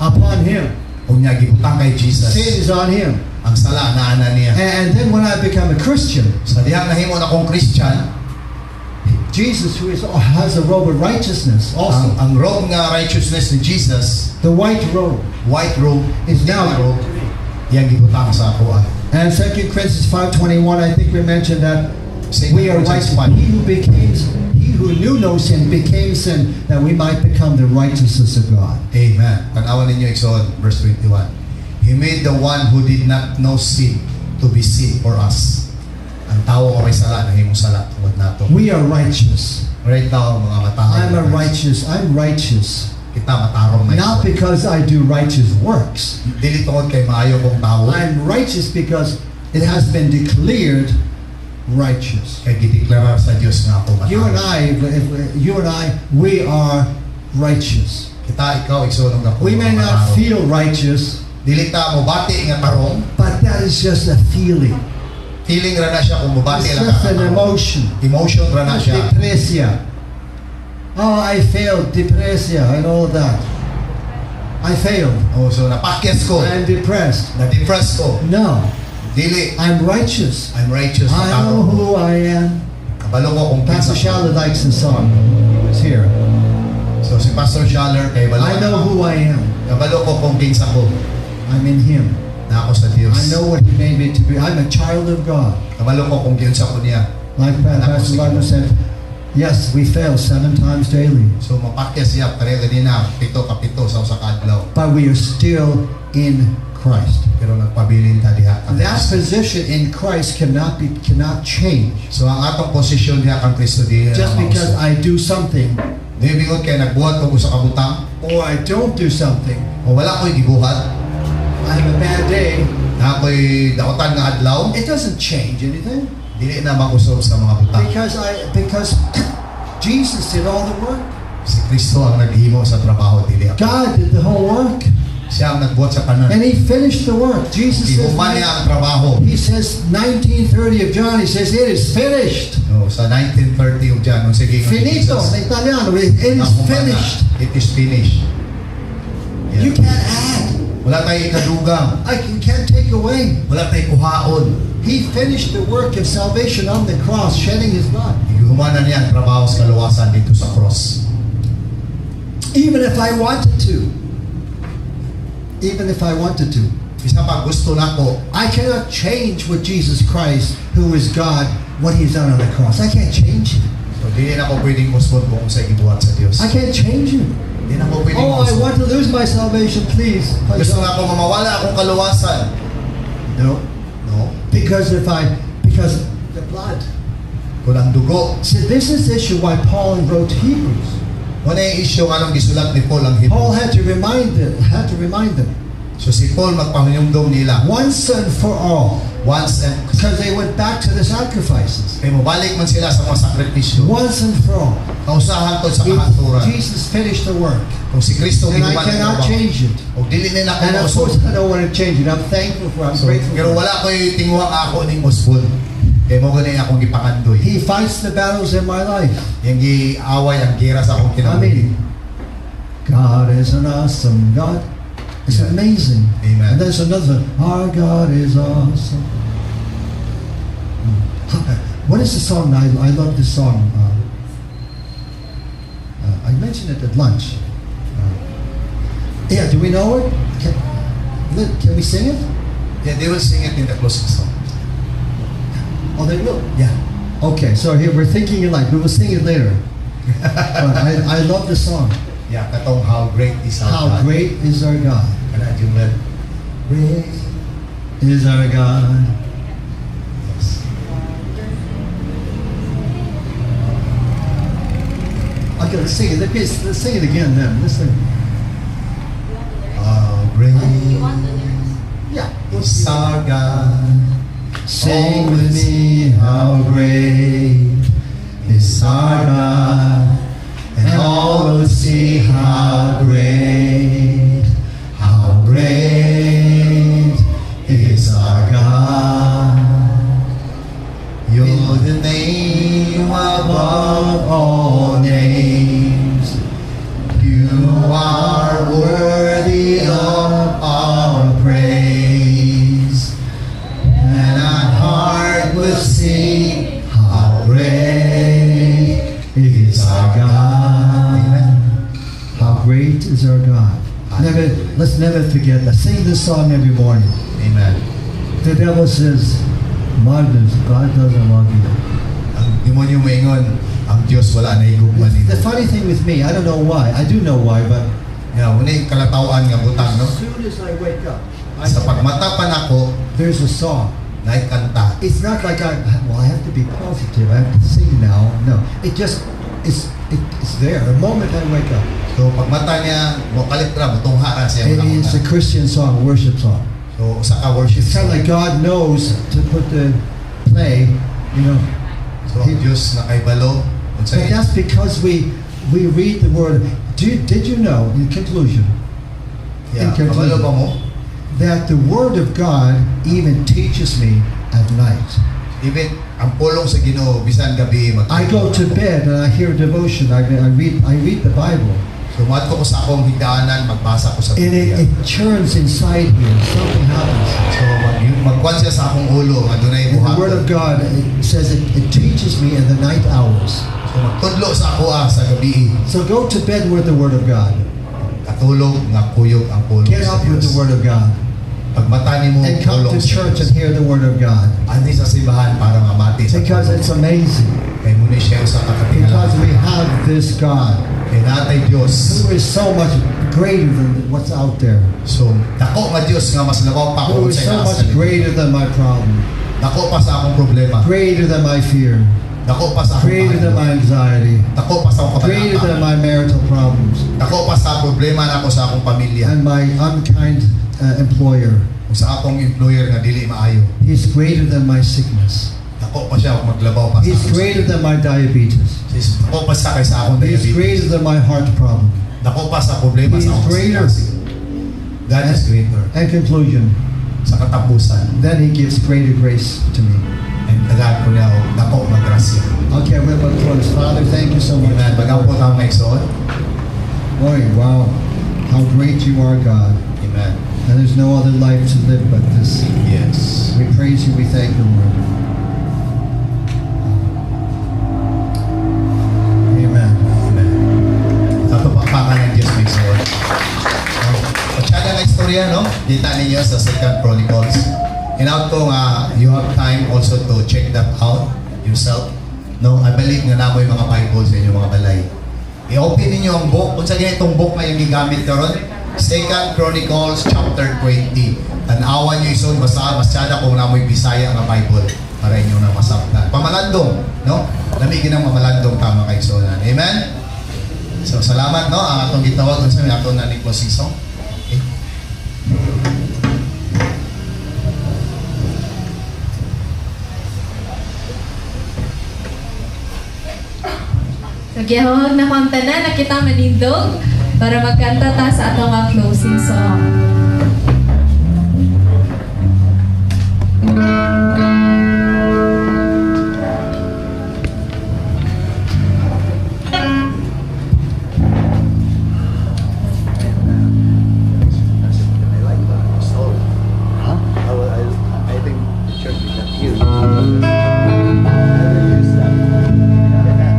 Speaker 1: upon him.
Speaker 2: Unya gibutang kay Jesus.
Speaker 1: Sin is on him.
Speaker 2: Ang sala na ana niya.
Speaker 1: And then when I become a Christian,
Speaker 2: Sa dihang nahimo na kong Christian,
Speaker 1: Jesus, who has a robe of righteousness, also
Speaker 2: ang robe nga righteousness ni Jesus,
Speaker 1: the white robe,
Speaker 2: white robe,
Speaker 1: is
Speaker 2: na
Speaker 1: now.
Speaker 2: robe, yang gibutang sa akuha.
Speaker 1: And 2 Corinthians 5:21, I think we mentioned that
Speaker 2: Second
Speaker 1: we are
Speaker 2: Corinthians
Speaker 1: righteous. He who knew no sin became sin, that we might become the righteousness of God.
Speaker 2: Amen. Tanawan ninyo Exodus verse 21. He made the one who did not know sin to be sin for us. Ang tao o may sala, nahimong sala tungod nato.
Speaker 1: We are righteous.
Speaker 2: Right now, mga matarong.
Speaker 1: I'm righteous.
Speaker 2: Kita matarong na
Speaker 1: Not
Speaker 2: ito.
Speaker 1: because I do righteous works.
Speaker 2: Dili tungod kay maayo kong tao.
Speaker 1: I'm righteous because it has been declared righteous.
Speaker 2: Kay gideklara sa Diyos nga ako
Speaker 1: You and
Speaker 2: matarong.
Speaker 1: I, we are righteous.
Speaker 2: Kita ikaw, igsulong na po.
Speaker 1: We may
Speaker 2: mga
Speaker 1: not
Speaker 2: matarong.
Speaker 1: feel righteous,
Speaker 2: Dili ta mo bati nga tarong.
Speaker 1: but that is just a feeling.
Speaker 2: Feeling ra na siya kung mubati
Speaker 1: It's
Speaker 2: lang
Speaker 1: just
Speaker 2: ka
Speaker 1: an
Speaker 2: tarong.
Speaker 1: emotion.
Speaker 2: Emotion ra na siya.
Speaker 1: Depressia. Oh, I failed. Depressia and all that. I failed.
Speaker 2: Oh, so napakyas ko.
Speaker 1: I'm depressed.
Speaker 2: Na-depress ko.
Speaker 1: No,
Speaker 2: Dili.
Speaker 1: I'm righteous.
Speaker 2: I'm righteous na
Speaker 1: I know
Speaker 2: tarong.
Speaker 1: who I am.
Speaker 2: Kabalo ko kung
Speaker 1: Pastor
Speaker 2: kinsa ko.
Speaker 1: Shala likes the song. It's here.
Speaker 2: So si Pastor Schaller kay balo.
Speaker 1: I know who I am.
Speaker 2: Kabalo ko kung kinsa ko
Speaker 1: I'm in Him.
Speaker 2: na ako sa Dios.
Speaker 1: I know what He made me to be. I'm a child of God.
Speaker 2: Kabalo ko kung kinsa ko niya.
Speaker 1: Like Pastor Lano said, yes, we fail 7 times daily,
Speaker 2: So mapakyas siya kare kanina 7 kapito sa usa ka adlaw.
Speaker 1: but we are still in Christ.
Speaker 2: Pero nagpabilin ta diha kang
Speaker 1: That
Speaker 2: Kristo.
Speaker 1: position in Christ cannot change
Speaker 2: So ang atong posisyon diha kang Kristo diha.
Speaker 1: just because I do something
Speaker 2: Di bingod kay nagbuhat ko sa kabutang
Speaker 1: or I don't do something.
Speaker 2: o wala ko'y gibuhat,
Speaker 1: I have a bad day.
Speaker 2: na ako'y daotan nga adlaw,
Speaker 1: It doesn't change anything
Speaker 2: dili na makusog sa mga butang.
Speaker 1: because Jesus did all the work.
Speaker 2: Si Kristo ang naghimo sa trabaho dili ako.
Speaker 1: God did the whole work,
Speaker 2: Siya ang nagbuhat sa tanan.
Speaker 1: and He finished the work. Jesus says,
Speaker 2: Gihuman niya ang trabaho.
Speaker 1: He says 19:30 of John. He says it is finished.
Speaker 2: No, sa 1930 of Jan, nung sige
Speaker 1: Finito, in Italiano. It is finished.
Speaker 2: It is finished. Yeah.
Speaker 1: You can't add.
Speaker 2: Wala tayo ikadugang.
Speaker 1: You can't take away.
Speaker 2: Wala tayo kuhaon.
Speaker 1: He finished the work of salvation on the cross, shedding His blood.
Speaker 2: Gihumanan niya ang trabaho sa kaluwasan dito sa cross.
Speaker 1: Even if I wanted to. Even if I wanted to.
Speaker 2: Bisa pa gusto nako,
Speaker 1: I cannot change what Jesus Christ, who is God, what He's done on the cross. I can't change it.
Speaker 2: so di na ako pwedeng musbon kung sa gibuhat sa Dios.
Speaker 1: I can't change it.
Speaker 2: Di na ako pwedeng
Speaker 1: Oh, I
Speaker 2: musbon.
Speaker 1: want to lose my salvation, please.
Speaker 2: Gusto nga ako mamawala akong kaluwasan.
Speaker 1: No.
Speaker 2: No.
Speaker 1: Because the blood.
Speaker 2: Kung ang dugo.
Speaker 1: See, this is the issue why Paul wrote to Hebrews.
Speaker 2: Wala yung issue nga nung gisulat ni Paul ang
Speaker 1: Paul
Speaker 2: Hebrews.
Speaker 1: had to remind them
Speaker 2: So si Paul magpahuyumdom nila.
Speaker 1: once and for all,
Speaker 2: Once and
Speaker 1: because they went back to the sacrifices.
Speaker 2: kay mabalik man sila sa mga sakripisyo.
Speaker 1: Once and for all.
Speaker 2: Kausahan to sa kahaturan.
Speaker 1: Jesus finished the work,
Speaker 2: Kung si Kristo
Speaker 1: and I
Speaker 2: giguman ang
Speaker 1: cannot
Speaker 2: trabaho.
Speaker 1: change it.
Speaker 2: O dili nila
Speaker 1: And of
Speaker 2: ako
Speaker 1: course,
Speaker 2: musbon.
Speaker 1: I don't want to change it. I'm thankful for it. I'm
Speaker 2: So,
Speaker 1: grateful
Speaker 2: pero
Speaker 1: for it.
Speaker 2: wala ko'y tinguha ako ning musbon. Kaya mo ganyan akong gipangandoy.
Speaker 1: He fights the battles in my life.
Speaker 2: Yung giaway ang gira sa akong
Speaker 1: I
Speaker 2: kinabuhi.
Speaker 1: mean, God is an awesome God. It's
Speaker 2: Yeah.
Speaker 1: amazing.
Speaker 2: Amen.
Speaker 1: And there's another, our God is awesome. What is the song? I love this song. I mentioned it at lunch. Yeah, do we know it? Can we sing it?
Speaker 2: Yeah, they will sing it in the closing song.
Speaker 1: Oh, they will.
Speaker 2: Yeah.
Speaker 1: Okay, so here we're thinking alike. We will sing it later. But I love the song.
Speaker 2: Yeah, katong how great is our
Speaker 1: How
Speaker 2: God.
Speaker 1: great is our God.
Speaker 2: Kana yung word. Great.
Speaker 1: Is our God.
Speaker 2: Yes.
Speaker 1: Okay, let's sing it. Let's sing it again then. Listen.
Speaker 2: How great
Speaker 1: Yeah.
Speaker 2: is our God.
Speaker 1: Sing with me, how great is our God, and all will see how great is our God.
Speaker 2: You're the name above all names.
Speaker 1: You are worthy of our praise, and our heart will sing how great is our God. How great is our God. Let's never forget that. Sing this song every morning.
Speaker 2: Amen.
Speaker 1: The devil says, Magnus, God doesn't love you.
Speaker 2: Ang demonyo maingon, ang Diyos wala na higugman
Speaker 1: The
Speaker 2: nito.
Speaker 1: funny thing with me, I don't know why. I do know why, but
Speaker 2: Yeah, muna yung kalatawan nga butang, no?
Speaker 1: as soon as I wake up,
Speaker 2: Sa pagmata pa nako,
Speaker 1: there's a song.
Speaker 2: na kanta.
Speaker 1: It's not like I have to be positive. I have to sing now. No, it's there. The moment I wake up,
Speaker 2: So pagmata niya, mo kalitra, butungha na siya.
Speaker 1: it's a Christian song, worship song.
Speaker 2: So sa ka worship.
Speaker 1: It's kind of like God knows to put the play, you know.
Speaker 2: So ang Diyos na kay balo.
Speaker 1: But that's because we read the word. Did you know, in conclusion,
Speaker 2: Yeah,
Speaker 1: in
Speaker 2: kabalo ba mo?
Speaker 1: that the word of God even teaches me at night?
Speaker 2: Even ang pulong sa Ginoo bisan gabi
Speaker 1: I go to bed and I hear devotion. I read the Bible.
Speaker 2: So maadto ko sa akong higdaanan, magbasa ko sa
Speaker 1: And
Speaker 2: Biblia.
Speaker 1: it churns inside here. Something happens.
Speaker 2: So magkuan siya sa akong ulo, adunay
Speaker 1: And the Word of
Speaker 2: buhaton.
Speaker 1: God, it says it teaches me in the night hours.
Speaker 2: So magtudlo sa ako sa gabi.
Speaker 1: So go to bed with the Word of God.
Speaker 2: Katulog nga kuyog ang pulong
Speaker 1: Get
Speaker 2: sa
Speaker 1: up with the
Speaker 2: Diyos.
Speaker 1: Word of God.
Speaker 2: Pagmata nimo
Speaker 1: And come
Speaker 2: pulong
Speaker 1: to
Speaker 2: sa
Speaker 1: church
Speaker 2: Diyos.
Speaker 1: and hear the Word of God.
Speaker 2: Andi sa simbahan para mamati sa
Speaker 1: Because it's amazing.
Speaker 2: kay muna siya sa
Speaker 1: Because we
Speaker 2: kakatingala.
Speaker 1: have this God
Speaker 2: Kay natay Diyos.
Speaker 1: who is so much greater than what's out there.
Speaker 2: So dako nga Diyos nga mas labaw pa
Speaker 1: Who
Speaker 2: ko
Speaker 1: is
Speaker 2: sa
Speaker 1: so
Speaker 2: nasa
Speaker 1: much greater than my problem.
Speaker 2: Dako pa sa akong problema.
Speaker 1: Greater than my fear.
Speaker 2: Dako pa sa akong
Speaker 1: Greater than my anxiety.
Speaker 2: Dako pa sa akong
Speaker 1: Greater than
Speaker 2: kabanata.
Speaker 1: my marital problems.
Speaker 2: Dako pa sa problema nako sa akong pamilya.
Speaker 1: And my unkind employer.
Speaker 2: Kung sa akong employer nga dili maayo.
Speaker 1: He's greater than my sickness.
Speaker 2: Dako pa siya kung maglabaw pa sa
Speaker 1: He's
Speaker 2: akong
Speaker 1: greater
Speaker 2: sakit.
Speaker 1: than my diabetes.
Speaker 2: Dako pa sa kay sa akong
Speaker 1: He's
Speaker 2: diabetes.
Speaker 1: greater than my heart problem.
Speaker 2: Dako pa sa problema
Speaker 1: He's
Speaker 2: sa akong
Speaker 1: greater.
Speaker 2: sakit. God is greater.
Speaker 1: And conclusion,
Speaker 2: Sa katapusan.
Speaker 1: then He gives greater grace to me.
Speaker 2: And tagaan ko niya o dako magrasya.
Speaker 1: Okay, we're going to close. Father, thank you so much.
Speaker 2: Amen. Magampot ang may soon.
Speaker 1: Boy, wow. How great you are, God.
Speaker 2: Amen.
Speaker 1: And there's no other life to live but this.
Speaker 2: Yes.
Speaker 1: We praise you. We thank you, Lord. Amen.
Speaker 2: Amen. Sa tupapakan ng Diyos may soon. Patsyaga na istorya, no? Kita ninyo sa 2 Chronicles. Inaut ko nga, you have time also to check that out yourself. No, I believe nga namoy mga Bible sa inyong mga balay. I-open ninyo ang book. Kung sa ganitong book na yung gigamit karon, 2 Chronicles chapter 20. Tanawan nyo isun, basta masyada kung namoy Bisaya nga Bible para inyo na masabtan. Pamalandong, no? Lamigin ang mamalandong tama kay Sonan. Amen? So, salamat, no? Ang atong gitawag kung sa atong na ni closing song. Okay.
Speaker 4: Nagyahog na kong tanan na kita manindog para magkanta ta sa atong nga closing song.
Speaker 1: I think the church is not here. Never use that.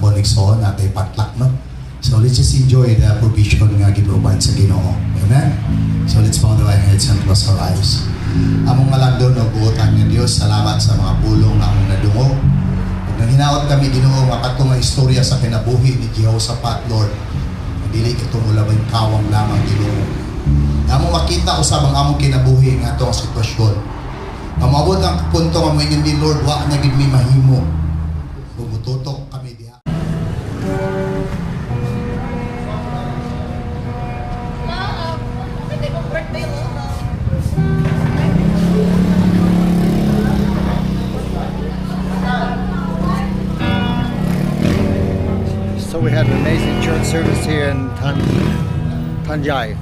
Speaker 2: konekson at patlak, no? So let's just enjoy the provision nga giprovide sa Ginoo. Amen? So let's bow our heads and close our eyes. Among malagdon o buotan ng Diyos, salamat sa mga pulong na among nadungo. Pag nanghinaot kami Ginoo, makato nga istorya sa kinabuhi ni Jehoshaphat, Lord. Dili ka tumulabay kawang lamang Ginoo. Among makita usab ang among kinabuhi nga atong sitwasyon. Mamabot ang punto nga mo din Lord, wa na gid mi mahimo. Bumututok kami diha.
Speaker 1: So we had an amazing church service here in Tanjai.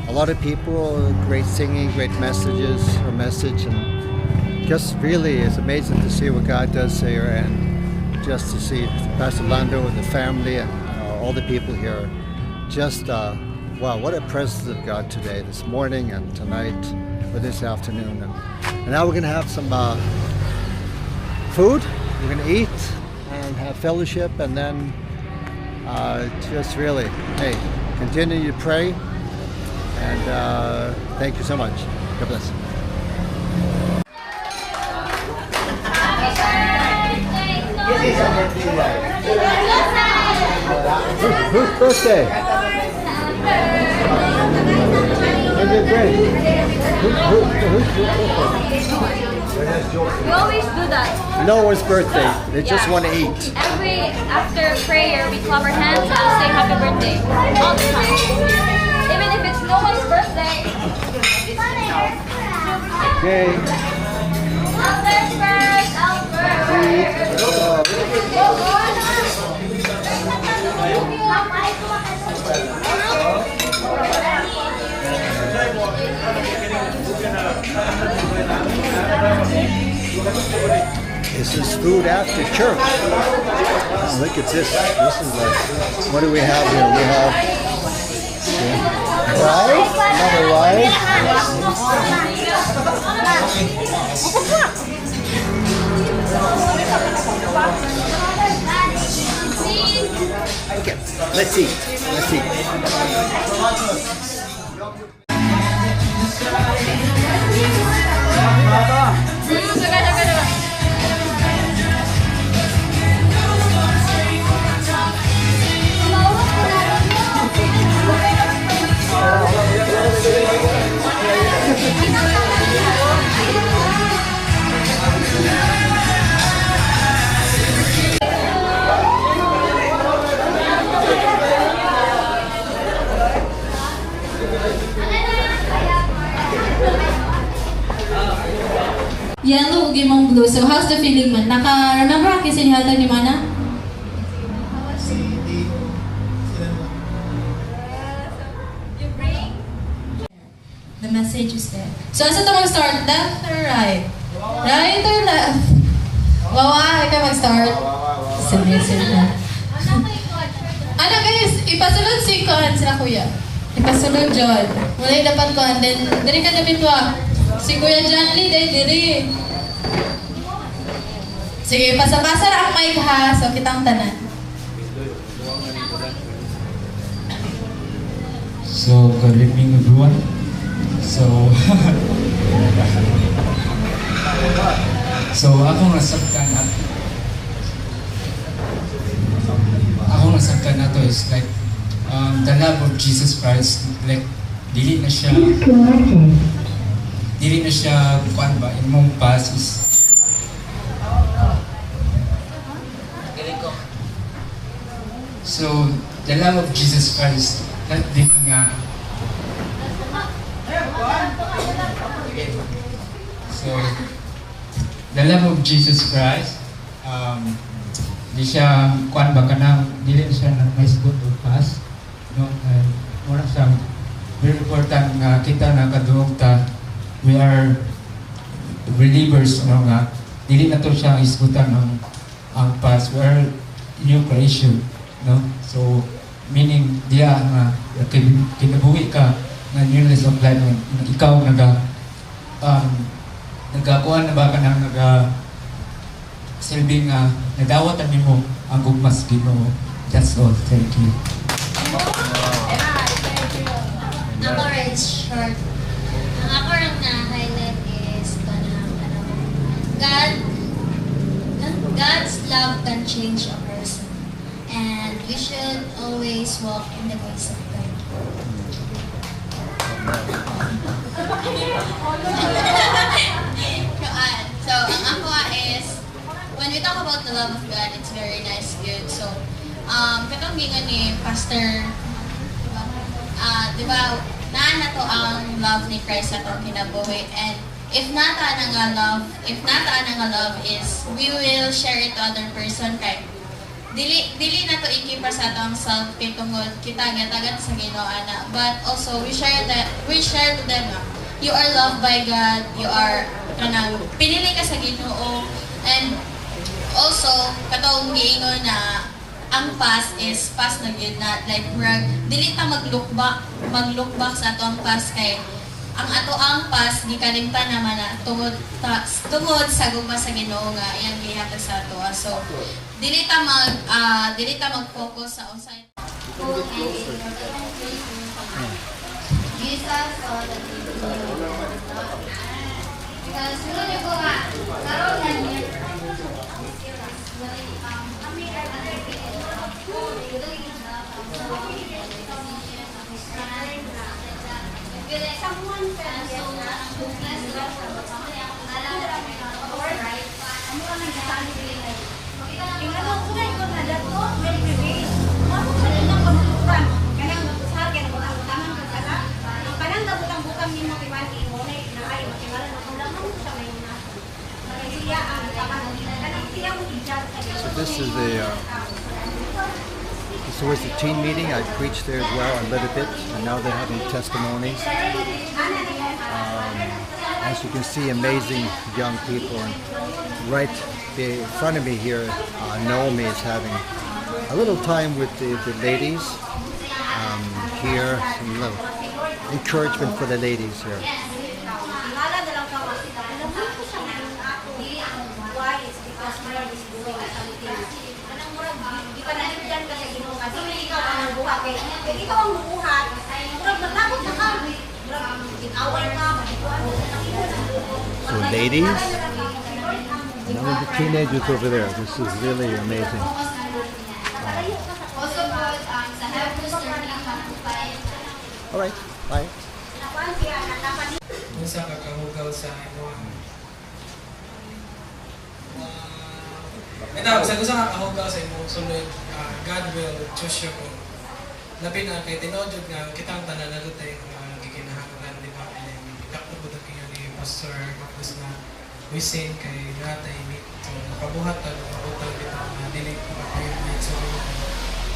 Speaker 1: A lot of people, great singing, great message, and just really it's amazing to see what God does here, and just to see Pastor Lando and the family and all the people here. Just wow, what a presence of God today, this morning and tonight, or this afternoon, and now we're gonna have some food. We're gonna eat and have fellowship, and then just really, hey, continue to pray, and thank you so much. God bless. Whose birthday? Who's your birthday? Who's
Speaker 5: We always do that.
Speaker 1: Noah's birthday. They just want to eat.
Speaker 5: After prayer, we clap our hands and say happy birthday all the time. Even if it's no one's birthday.
Speaker 1: Okay.
Speaker 5: Albert first,
Speaker 1: This is food after church. Oh, look at this. This is like, what do we have here? We have rice, another rice. Okay, let's eat. Let's eat.
Speaker 4: Yellow ug imong blue. So how's the feeling man? Remember ang kisinihatan ni Mana? The message is there. So asa to mag-start? Left or right? Right or left? Wawa, ikaw mag-start. Submissive na. Ano guys, ipasulod si Kuan sila kuya. Ipasulod John. Wala dapat Kuan. Then, diri ka dapat wa. Si Kuya John Lee, diri. Sige, pasa-pasa ang mic ha. So, kitang tanan.
Speaker 6: So, good evening everyone. So, akong nasabtan na to is like the love of Jesus Christ, like dili na siya kuan ba imong past is so the love of Jesus Christ that di nga so the love of Jesus Christ di siya kuan ba kanang dili siya na may good or past no wala siya very important nga kita na kadungog ta we are believers no nga dili na to siya isgutan ang past, we are new creation no, so meaning diya nga kinabuhi ka nga newness of life nga ikaw nagakuan na ba ka nang silbing nadawat ani mo ang gugmas Ginoo. That's all. Thank you.
Speaker 7: Ako rin short. Ang ako rin na-highlight is God's love can change a person. And we should always walk in the ways of God. So, ang ako is, when we talk about the love of God, it's very nice, good. So, katong gingon ni Pastor, di ba, naan na to ang love ni Christ sa itong kinabuhi. And if nata nga love is, we will share it to other person kay dili na to ikipa sa atong self kay tungod kita gatagan sa Ginoo ana. But also we share to them na you are loved by God, you are kanang pinili ka sa Ginoo. And also katong giingon na ang past is past na gyud na, like dili ta mag-look back sa ato ang past kay ang ato ang past gikalimtan naman na tungod sa gugma sa Ginoo nga iyang gihatag sa ato. So dili ta mag-focus sa unsay Jesus saw the because sunod ko nga karon na niya someone felt so
Speaker 8: So this is this was the teen meeting. I preached there as well a little bit, and now they're having testimonies. As you can see, amazing young people. And right in front of me here, Naomi is having a little time with the ladies. Here, some little encouragement for the ladies here. So ladies, and then the teenagers over there. This is really amazing. All right, bye.
Speaker 9: Unsa ka kahugaw sa imong ito, sa gusto ka kahugaw sa imong sulod, God will choose you. Labi na kay tinodjud nga kitang tanan na dutay nga gikinahanglan di ba and itakto pud kay ni Pastor Marcos na we sing kay natay meet so nakabuhat ta mabutang dito nga dili ma-appointment so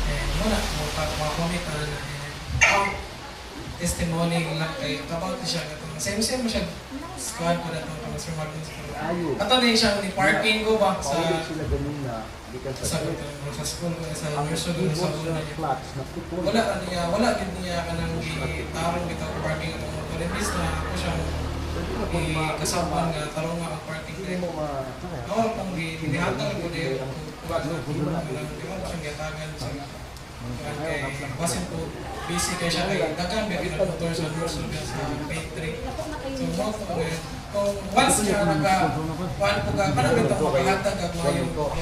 Speaker 9: and muna mo pa na testimony lang kay about siya katong same mo siya squad ko na to Pastor Marcos ato na siya ni parking ko ba sa school ko sa nursery sa una niya wala gid niya kanang gitarong bitaw parking ang motor imbis na ako siya kasaban nga tarong nga ang parking deck ako pang ginihatag ko di di mo siyang gatagan sa kay basin po busy kay siya kay dagan ba motor sa nursery sa pantry so mo ko kung once nga naka one po ka para bitaw makahatag ako yung